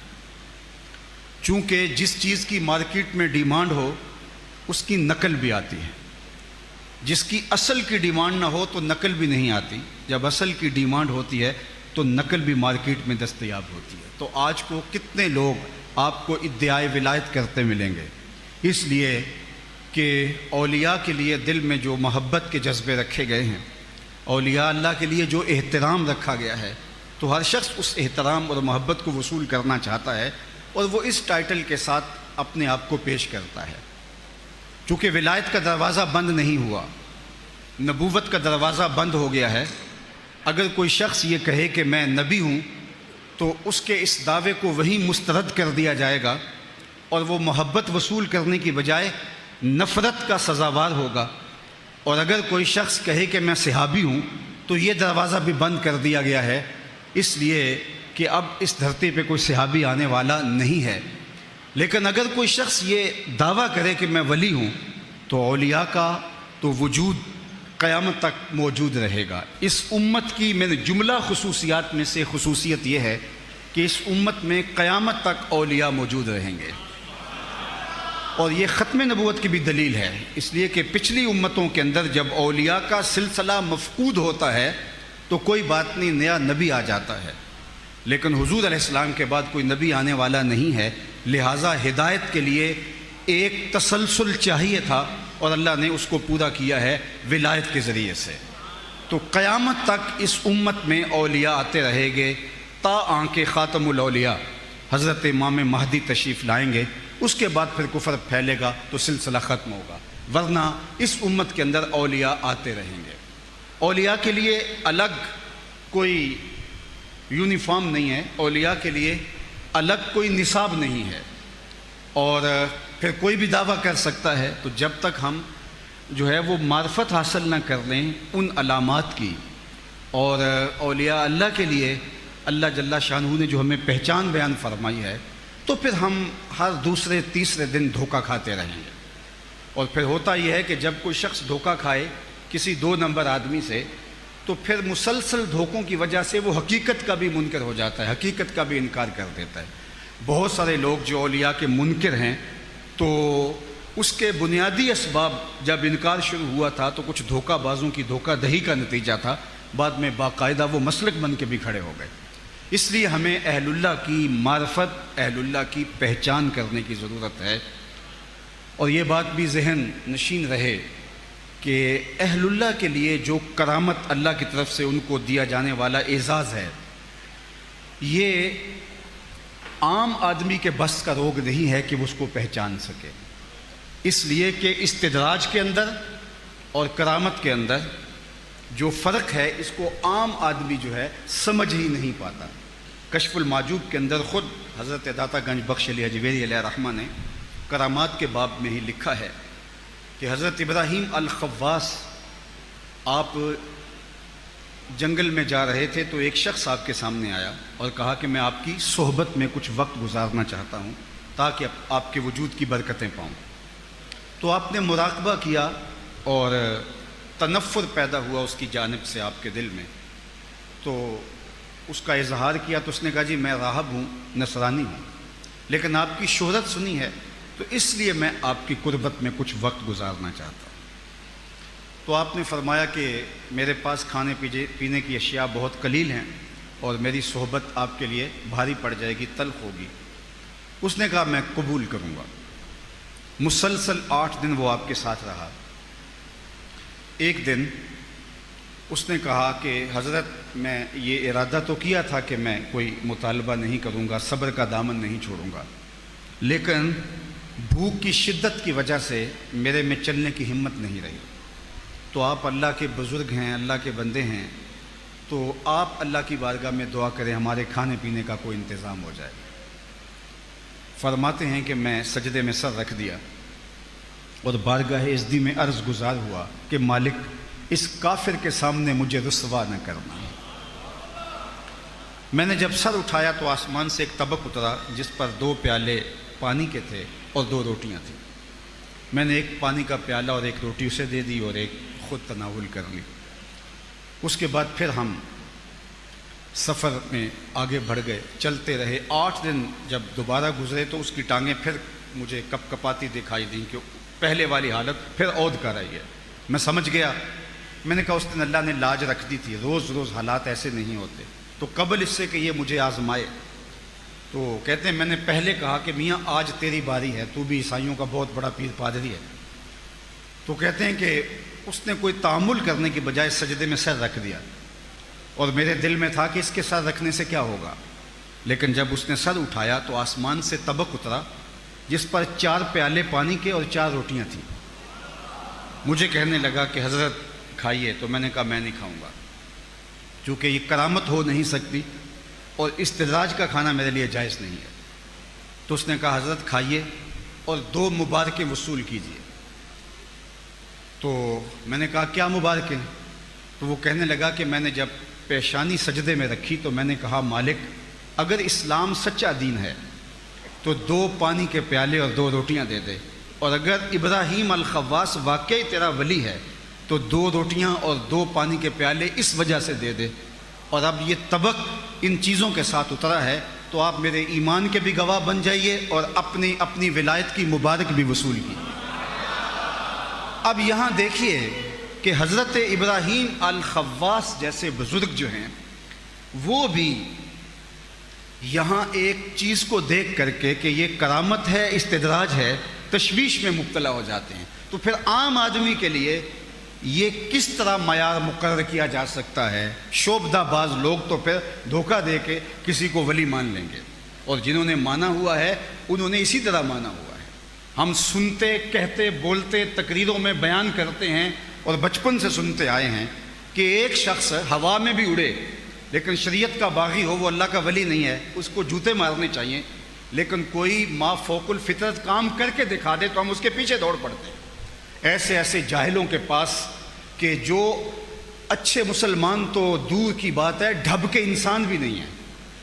چونکہ جس چیز کی مارکیٹ میں ڈیمانڈ ہو اس کی نقل بھی آتی ہے، جس کی اصل کی ڈیمانڈ نہ ہو تو نقل بھی نہیں آتی، جب اصل کی ڈیمانڈ ہوتی ہے تو نقل بھی مارکیٹ میں دستیاب ہوتی ہے۔ تو آج کو کتنے لوگ آپ کو ادعائے ولایت کرتے ملیں گے، اس لیے کہ اولیاء کے لیے دل میں جو محبت کے جذبے رکھے گئے ہیں، اولیاء اللہ کے لیے جو احترام رکھا گیا ہے، تو ہر شخص اس احترام اور محبت کو وصول کرنا چاہتا ہے، اور وہ اس ٹائٹل کے ساتھ اپنے آپ کو پیش کرتا ہے۔ چونکہ ولایت کا دروازہ بند نہیں ہوا، نبوت کا دروازہ بند ہو گیا ہے۔ اگر کوئی شخص یہ کہے کہ میں نبی ہوں تو اس کے اس دعوے کو وہیں مسترد کر دیا جائے گا، اور وہ محبت وصول کرنے کی بجائے نفرت کا سزاوار ہوگا۔ اور اگر کوئی شخص کہے کہ میں صحابی ہوں تو یہ دروازہ بھی بند کر دیا گیا ہے، اس لیے کہ اب اس دھرتی پہ کوئی صحابی آنے والا نہیں ہے۔ لیکن اگر کوئی شخص یہ دعویٰ کرے کہ میں ولی ہوں تو اولیاء کا تو وجود قیامت تک موجود رہے گا۔ اس امت کی میں نے جملہ خصوصیات میں سے خصوصیت یہ ہے کہ اس امت میں قیامت تک اولیاء موجود رہیں گے، اور یہ ختم نبوت کی بھی دلیل ہے، اس لیے کہ پچھلی امتوں کے اندر جب اولیاء کا سلسلہ مفقود ہوتا ہے تو کوئی بات نہیں، نیا نبی آ جاتا ہے، لیکن حضور علیہ السلام کے بعد کوئی نبی آنے والا نہیں ہے، لہٰذا ہدایت کے لیے ایک تسلسل چاہیے تھا، اور اللہ نے اس کو پورا کیا ہے ولایت کے ذریعے سے۔ تو قیامت تک اس امت میں اولیاء آتے رہیں گے تا آنکہ خاتم الاولیاء حضرت امام مہدی تشریف لائیں گے، اس کے بعد پھر کفر پھیلے گا تو سلسلہ ختم ہوگا، ورنہ اس امت کے اندر اولیاء آتے رہیں گے۔ اولیاء کے لیے الگ کوئی یونیفارم نہیں ہے، اولیاء کے لیے الگ کوئی نصاب نہیں ہے، اور پھر کوئی بھی دعویٰ کر سکتا ہے۔ تو جب تک ہم جو ہے وہ معرفت حاصل نہ کر لیں ان علامات کی، اور اولیاء اللہ کے لیے اللہ جل شانہ نے جو ہمیں پہچان بیان فرمائی ہے، تو پھر ہم ہر دوسرے تیسرے دن دھوکہ کھاتے رہیں گے۔ اور پھر ہوتا یہ ہے کہ جب کوئی شخص دھوکہ کھائے کسی 2 نمبر آدمی سے، تو پھر مسلسل دھوکوں کی وجہ سے وہ حقیقت کا بھی منکر ہو جاتا ہے، حقیقت کا بھی انکار کر دیتا ہے۔ بہت سارے لوگ جو اولیاء کے منکر ہیں، تو اس کے بنیادی اسباب جب انکار شروع ہوا تھا تو کچھ دھوکہ بازوں کی دھوکہ دہی کا نتیجہ تھا، بعد میں باقاعدہ وہ مسلک بن کے بھی کھڑے ہو گئے۔ اس لیے ہمیں اہل اللہ کی معرفت، اہل اللہ کی پہچان کرنے کی ضرورت ہے، اور یہ بات بھی ذہن نشین رہے کہ اہل اللہ کے لیے جو کرامت اللہ کی طرف سے ان کو دیا جانے والا اعزاز ہے، یہ عام آدمی کے بس کا روگ نہیں ہے کہ وہ اس کو پہچان سکے، اس لیے کہ استدراج کے اندر اور کرامت کے اندر جو فرق ہے اس کو عام آدمی جو ہے سمجھ ہی نہیں پاتا۔ کشف المعجوب کے اندر خود حضرت داتا گنج بخش علی حجویری علیہ رحمہ نے کرامات کے باب میں ہی لکھا ہے کہ حضرت ابراہیم الخواص آپ جنگل میں جا رہے تھے تو ایک شخص آپ کے سامنے آیا اور کہا کہ میں آپ کی صحبت میں کچھ وقت گزارنا چاہتا ہوں تاکہ آپ کے وجود کی برکتیں پاؤں۔ تو آپ نے مراقبہ کیا اور تنفر پیدا ہوا اس کی جانب سے آپ کے دل میں، تو اس کا اظہار کیا تو اس نے کہا جی میں راہب ہوں، نصرانی ہوں، لیکن آپ کی شہرت سنی ہے تو اس لیے میں آپ کی قربت میں کچھ وقت گزارنا چاہتا ہوں۔ تو آپ نے فرمایا کہ میرے پاس کھانے پینے کی اشیاء بہت قلیل ہیں اور میری صحبت آپ کے لیے بھاری پڑ جائے گی، تلخ ہوگی۔ اس نے کہا میں قبول کروں گا۔ مسلسل 8 دن وہ آپ کے ساتھ رہا۔ ایک دن اس نے کہا کہ حضرت میں یہ ارادہ تو کیا تھا کہ میں کوئی مطالبہ نہیں کروں گا، صبر کا دامن نہیں چھوڑوں گا، لیکن بھوک کی شدت کی وجہ سے میرے میں چلنے کی ہمت نہیں رہی۔ تو آپ اللہ کے بزرگ ہیں، اللہ کے بندے ہیں، تو آپ اللہ کی بارگاہ میں دعا کریں ہمارے کھانے پینے کا کوئی انتظام ہو جائے۔ فرماتے ہیں کہ میں سجدے میں سر رکھ دیا اور بارگاہ ازدی میں عرض گزار ہوا کہ مالک اس کافر کے سامنے مجھے رسوا نہ کرنا۔ میں نے جب سر اٹھایا تو آسمان سے ایک طبق اترا جس پر 2 پیالے پانی کے تھے اور 2 روٹیاں تھیں۔ میں نے ایک پانی کا پیالہ اور ایک روٹی اسے دے دی اور ایک خود تناول کر لی۔ اس کے بعد پھر ہم سفر میں آگے بڑھ گئے، چلتے رہے۔ 8 دن جب دوبارہ گزرے تو اس کی ٹانگیں پھر مجھے کپ کپاتی دکھائی دیں کہ پہلے والی حالت پھر عود کر رہی ہے۔ میں سمجھ گیا، میں نے کہا اس دن اللہ نے لاج رکھ دی تھی، روز روز حالات ایسے نہیں ہوتے، تو قبل اس سے کہ یہ مجھے آزمائے۔ تو کہتے ہیں میں نے پہلے کہا کہ میاں آج تیری باری ہے، تو بھی عیسائیوں کا بہت بڑا پیر پادری ہے۔ تو کہتے ہیں کہ اس نے کوئی تعامل کرنے کی بجائے سجدے میں سر رکھ دیا، اور میرے دل میں تھا کہ اس کے سر رکھنے سے کیا ہوگا، لیکن جب اس نے سر اٹھایا تو آسمان سے طبق اترا جس پر 4 پیالے پانی کے اور 4 روٹیاں تھیں۔ مجھے کہنے لگا کہ حضرت کھائیے، تو میں نے کہا میں نہیں کھاؤں گا، چونکہ یہ کرامت ہو نہیں سکتی اور استدراج کا کھانا میرے لیے جائز نہیں ہے۔ تو اس نے کہا حضرت کھائیے اور 2 مبارکیں وصول کیجیے۔ تو میں نے کہا کیا مبارکیں؟ تو وہ کہنے لگا کہ میں نے جب پیشانی سجدے میں رکھی تو میں نے کہا مالک اگر اسلام سچا دین ہے تو 2 پانی کے پیالے اور 2 روٹیاں دے دے، اور اگر ابراہیم الخواص واقعی تیرا ولی ہے تو 2 روٹیاں اور 2 پانی کے پیالے اس وجہ سے دے دے، اور اب یہ طبق ان چیزوں کے ساتھ اترا ہے تو آپ میرے ایمان کے بھی گواہ بن جائیے اور اپنی ولایت کی مبارک بھی وصول کی۔ اب یہاں دیکھیے کہ حضرت ابراہیم الخواص جیسے بزرگ جو ہیں وہ بھی یہاں ایک چیز کو دیکھ کر کے کہ یہ کرامت ہے، استدراج ہے، تشویش میں مبتلا ہو جاتے ہیں۔ تو پھر عام آدمی کے لیے یہ کس طرح معیار مقرر کیا جا سکتا ہے؟ شعبدہ باز لوگ تو پھر دھوکہ دے کے کسی کو ولی مان لیں گے، اور جنہوں نے مانا ہوا ہے انہوں نے اسی طرح مانا ہوا ہے۔ ہم سنتے، کہتے، بولتے، تقریروں میں بیان کرتے ہیں اور بچپن سے سنتے آئے ہیں کہ ایک شخص ہوا میں بھی اڑے لیکن شریعت کا باغی ہو، وہ اللہ کا ولی نہیں ہے، اس کو جوتے مارنے چاہیے، لیکن کوئی ما فوق الفطرت کام کر کے دکھا دے تو ہم اس کے پیچھے دوڑ پڑتے ہیں۔ ایسے جاہلوں کے پاس کہ جو اچھے مسلمان تو دور کی بات ہے، ڈھب کے انسان بھی نہیں ہیں،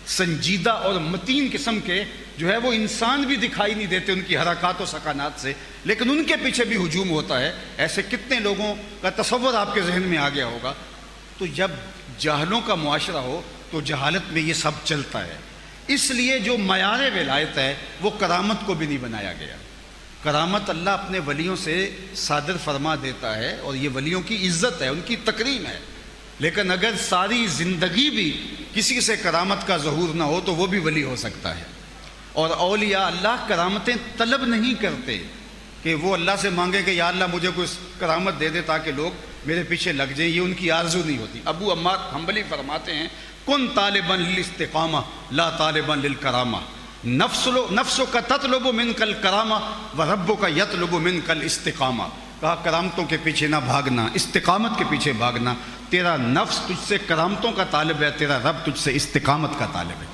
سنجیدہ اور متین قسم کے جو ہے وہ انسان بھی دکھائی نہیں دیتے ان کی حرکات و سکانات سے، لیکن ان کے پیچھے بھی ہجوم ہوتا ہے۔ ایسے کتنے لوگوں کا تصور آپ کے ذہن میں آ گیا ہوگا۔ تو جب جاہلوں کا معاشرہ ہو تو جہالت میں یہ سب چلتا ہے۔ اس لیے جو معیار ولایت ہے وہ کرامت کو بھی نہیں بنایا گیا۔ کرامت اللہ اپنے ولیوں سے صادر فرما دیتا ہے اور یہ ولیوں کی عزت ہے، ان کی تکریم ہے، لیکن اگر ساری زندگی بھی کسی سے کرامت کا ظہور نہ ہو تو وہ بھی ولی ہو سکتا ہے۔ اور اولیاء اللہ کرامتیں طلب نہیں کرتے کہ وہ اللہ سے مانگے کہ یا اللہ مجھے کوئی کرامت دے دے تاکہ لوگ میرے پیچھے لگ جائیں، یہ ان کی آرزو نہیں ہوتی۔ ابو عمار حنبلی فرماتے ہیں کن طالبا للاستقامہ لا طالبا للکرامہ، نفسک تطلب منک الکرامہ وربک یطلب منک الاستقامہ۔ کہا کرامتوں کے پیچھے نہ بھاگنا، استقامت کے پیچھے بھاگنا۔ تیرا نفس تجھ سے کرامتوں کا طالب ہے، تیرا رب تجھ سے استقامت کا طالب ہے۔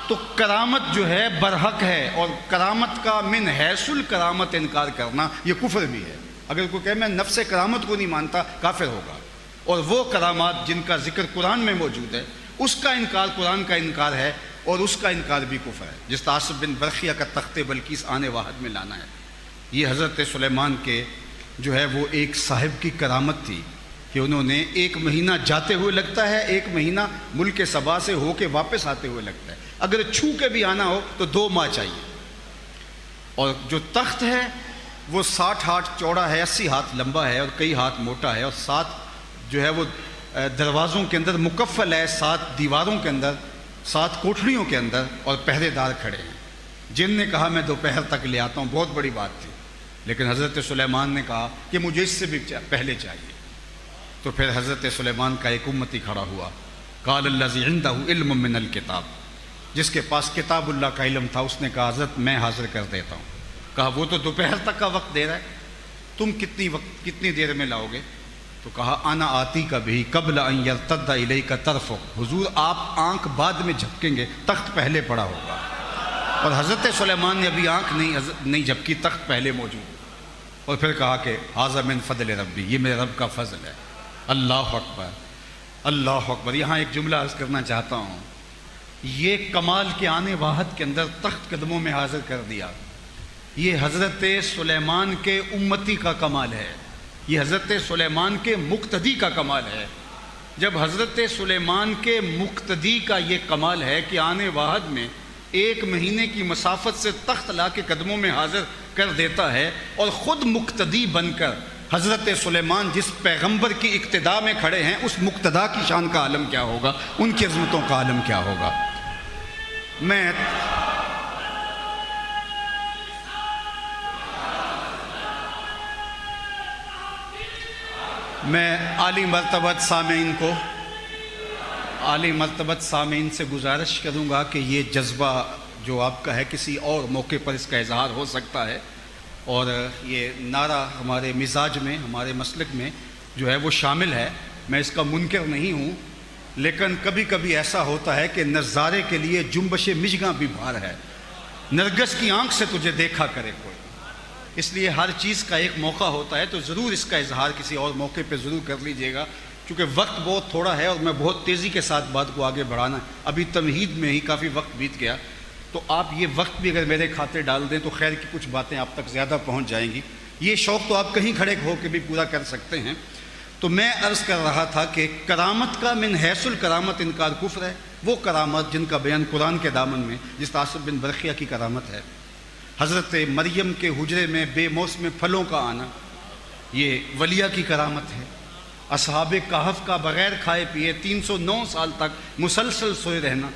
تو کرامت جو ہے برحق ہے، اور کرامت کا من حیث الکرامت انکار کرنا یہ کفر بھی ہے۔ اگر کوئی کہے میں نفس کرامت کو نہیں مانتا، کافر ہوگا۔ اور وہ کرامات جن کا ذکر قرآن میں موجود ہے اس کا انکار قرآن کا انکار ہے، اور اس کا انکار بھی کفر ہے۔ جس طرح آصف بن برخیہ کا تخت بلقیس آنے واحد میں لانا ہے، یہ حضرت سلیمان کے جو ہے وہ ایک صاحب کی کرامت تھی کہ انہوں نے 1 مہینہ جاتے ہوئے لگتا ہے، 1 مہینہ ملک سبا سے ہو کے واپس آتے ہوئے لگتا ہے۔ اگر چھو کے بھی آنا ہو تو 2 ماہ چاہیے۔ اور جو تخت ہے وہ 60 ہاتھ چوڑا ہے، 80 ہاتھ لمبا ہے اور کئی ہاتھ موٹا ہے، اور 7 جو ہے وہ دروازوں کے اندر مکفل ہے، 7 دیواروں کے اندر، 7 کوٹھڑیوں کے اندر، اور پہرے دار کھڑے ہیں۔ جن نے کہا میں دوپہر تک لے آتا ہوں، بہت بڑی بات تھی، لیکن حضرت سلیمان نے کہا کہ مجھے اس سے بھی پہلے چاہیے۔ تو پھر حضرت سلیمان کا ایک امتی کھڑا ہوا، قال الذی عندہ علم من الکتاب، جس کے پاس کتاب اللہ کا علم تھا، اس نے کہا حضرت میں حاضر کر دیتا ہوں۔ کہا وہ تو دوپہر تک کا وقت دے رہا ہے، تم کتنی دیر میں لاؤ گے؟ تو کہا انا آتی کا بھی قبل ان یرتد الیک طرفک، حضور آپ آنکھ بعد میں جھپکیں گے، تخت پہلے پڑا ہوگا۔ اور حضرت سلیمان نے ابھی آنکھ نہیں جھپکی، تخت پہلے موجود۔ اور پھر کہا کہ ھذا من فضل ربی، یہ میرے رب کا فضل ہے۔ اللہ اکبر، اللہ اکبر۔ یہاں ایک جملہ عرض کرنا چاہتا ہوں، یہ کمال کے آنے واحد کے اندر تخت قدموں میں حاضر کر دیا، یہ حضرت سلیمان کے امتی کا کمال ہے، یہ حضرت سلیمان کے مقتدی کا کمال ہے۔ جب حضرت سلیمان کے مقتدی کا یہ کمال ہے کہ آنے واحد میں 1 مہینے کی مسافت سے تخت لا کے قدموں میں حاضر کر دیتا ہے، اور خود مقتدی بن کر حضرت سلیمان جس پیغمبر کی اقتداء میں کھڑے ہیں، اس مقتدا کی شان کا عالم کیا ہوگا، ان کی عظمتوں کا عالم کیا ہوگا۔ میں عالی مرتبت سامعین سے گزارش کروں گا کہ یہ جذبہ جو آپ کا ہے کسی اور موقع پر اس کا اظہار ہو سکتا ہے، اور یہ نعرہ ہمارے مزاج میں، ہمارے مسلک میں جو ہے وہ شامل ہے، میں اس کا منکر نہیں ہوں، لیکن کبھی کبھی ایسا ہوتا ہے کہ نظارے کے لیے جنبش مژگاں بھی بھار ہے، نرگس کی آنکھ سے تجھے دیکھا کرے کوئی۔ اس لیے ہر چیز کا ایک موقع ہوتا ہے، تو ضرور اس کا اظہار کسی اور موقع پہ ضرور کر لیجئے گا، کیونکہ وقت بہت تھوڑا ہے اور میں بہت تیزی کے ساتھ بات کو آگے بڑھانا ہے۔ ابھی تمہید میں ہی کافی وقت بیت گیا، تو آپ یہ وقت بھی اگر میرے کھاتے ڈال دیں تو خیر کی کچھ باتیں آپ تک زیادہ پہنچ جائیں گی. یہ شوق تو آپ کہیں کھڑے ہو کے بھی پورا کر سکتے ہیں. تو میں عرض کر رہا تھا کہ کرامت کا من حیث الکرامت انکار کفر ہے. وہ کرامت جن کا بیان قرآن کے دامن میں، جس آصف بن برقیہ کی کرامت ہے، حضرت مریم کے حجرے میں بے موسم پھلوں کا آنا، یہ ولیہ کی کرامت ہے. اصحاب کہف کا بغیر کھائے پیے 309 سال تک مسلسل سوئے رہنا.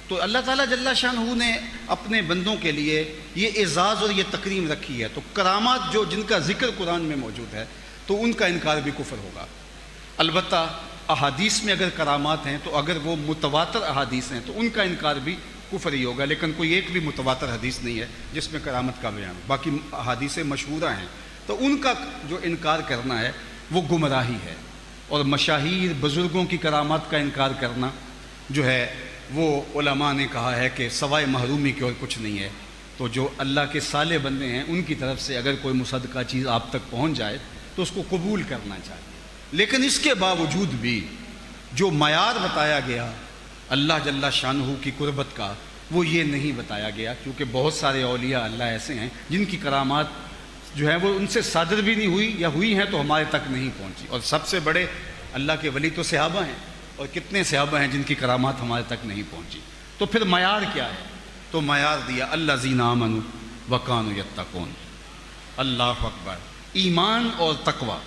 تو اللہ تعالیٰ جل شانہ نے اپنے بندوں کے لیے یہ اعزاز اور یہ تکریم رکھی ہے. تو کرامات جن کا ذکر قرآن میں موجود ہے تو ان کا انکار بھی کفر ہوگا. البتہ احادیث میں اگر کرامات ہیں تو اگر وہ متواتر احادیث ہیں تو ان کا انکار بھی کفر ہی ہوگا. لیکن کوئی ایک بھی متواتر حدیث نہیں ہے جس میں کرامت کا بیان. باقی احادیثیں مشہورہ ہیں تو ان کا جو انکار کرنا ہے وہ گمراہی ہے. اور مشاہیر بزرگوں کی کرامات کا انکار کرنا جو ہے وہ علماء نے کہا ہے کہ سوائے محرومی کے اور کچھ نہیں ہے. تو جو اللہ کے صالح بندے ہیں ان کی طرف سے اگر کوئی مصدقہ چیز آپ تک پہنچ جائے تو اس کو قبول کرنا چاہیے. لیکن اس کے باوجود بھی جو معیار بتایا گیا اللہ جل شانہ کی قربت کا وہ یہ نہیں بتایا گیا، کیونکہ بہت سارے اولیاء اللہ ایسے ہیں جن کی کرامات جو ہے وہ ان سے صادر بھی نہیں ہوئی، یا ہوئی ہیں تو ہمارے تک نہیں پہنچی. اور سب سے بڑے اللہ کے ولی تو صحابہ ہیں، اور کتنے صحابہ ہیں جن کی کرامات ہمارے تک نہیں پہنچی. تو پھر معیار کیا ہے؟ تو معیار دیا الذین آمنوا وکانوا یتقون. اللہ اکبر. ایمان اور تقوی.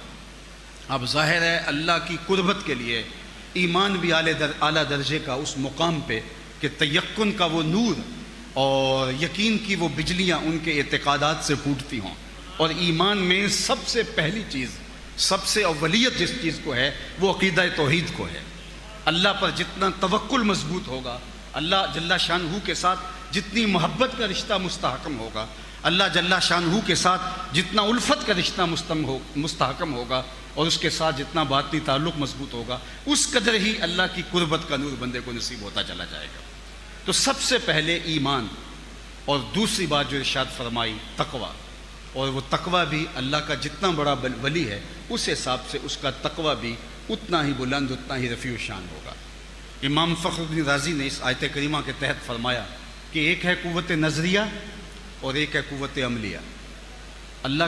اب ظاہر ہے اللہ کی قربت کے لیے ایمان بھی اعلیٰ درجے کا اس مقام پہ کہ تیقن کا وہ نور اور یقین کی وہ بجلیاں ان کے اعتقادات سے پھوٹتی ہوں. اور ایمان میں سب سے پہلی چیز، سب سے اولیت جس چیز کو ہے وہ عقیدہ توحید کو ہے. اللہ پر جتنا توکل مضبوط ہوگا، اللہ جل شانہ کے ساتھ جتنی محبت کا رشتہ مستحکم ہوگا، اللہ جل شانہ کے ساتھ جتنا الفت کا رشتہ مستحکم ہوگا، اور اس کے ساتھ جتنا باطنی تعلق مضبوط ہوگا، اس قدر ہی اللہ کی قربت کا نور بندے کو نصیب ہوتا چلا جائے گا. تو سب سے پہلے ایمان، اور دوسری بات جو ارشاد فرمائی تقوی. اور وہ تقوی بھی اللہ کا جتنا بڑا ولی ہے اس حساب سے اس کا تقوی بھی اتنا ہی بلند، اتنا ہی رفیع الشان ہوگا. امام فخر الدین رازی نے اس آیت کریمہ کے تحت فرمایا کہ ایک ہے قوت نظریہ اور ایک ہے قوت عملیہ. اللہ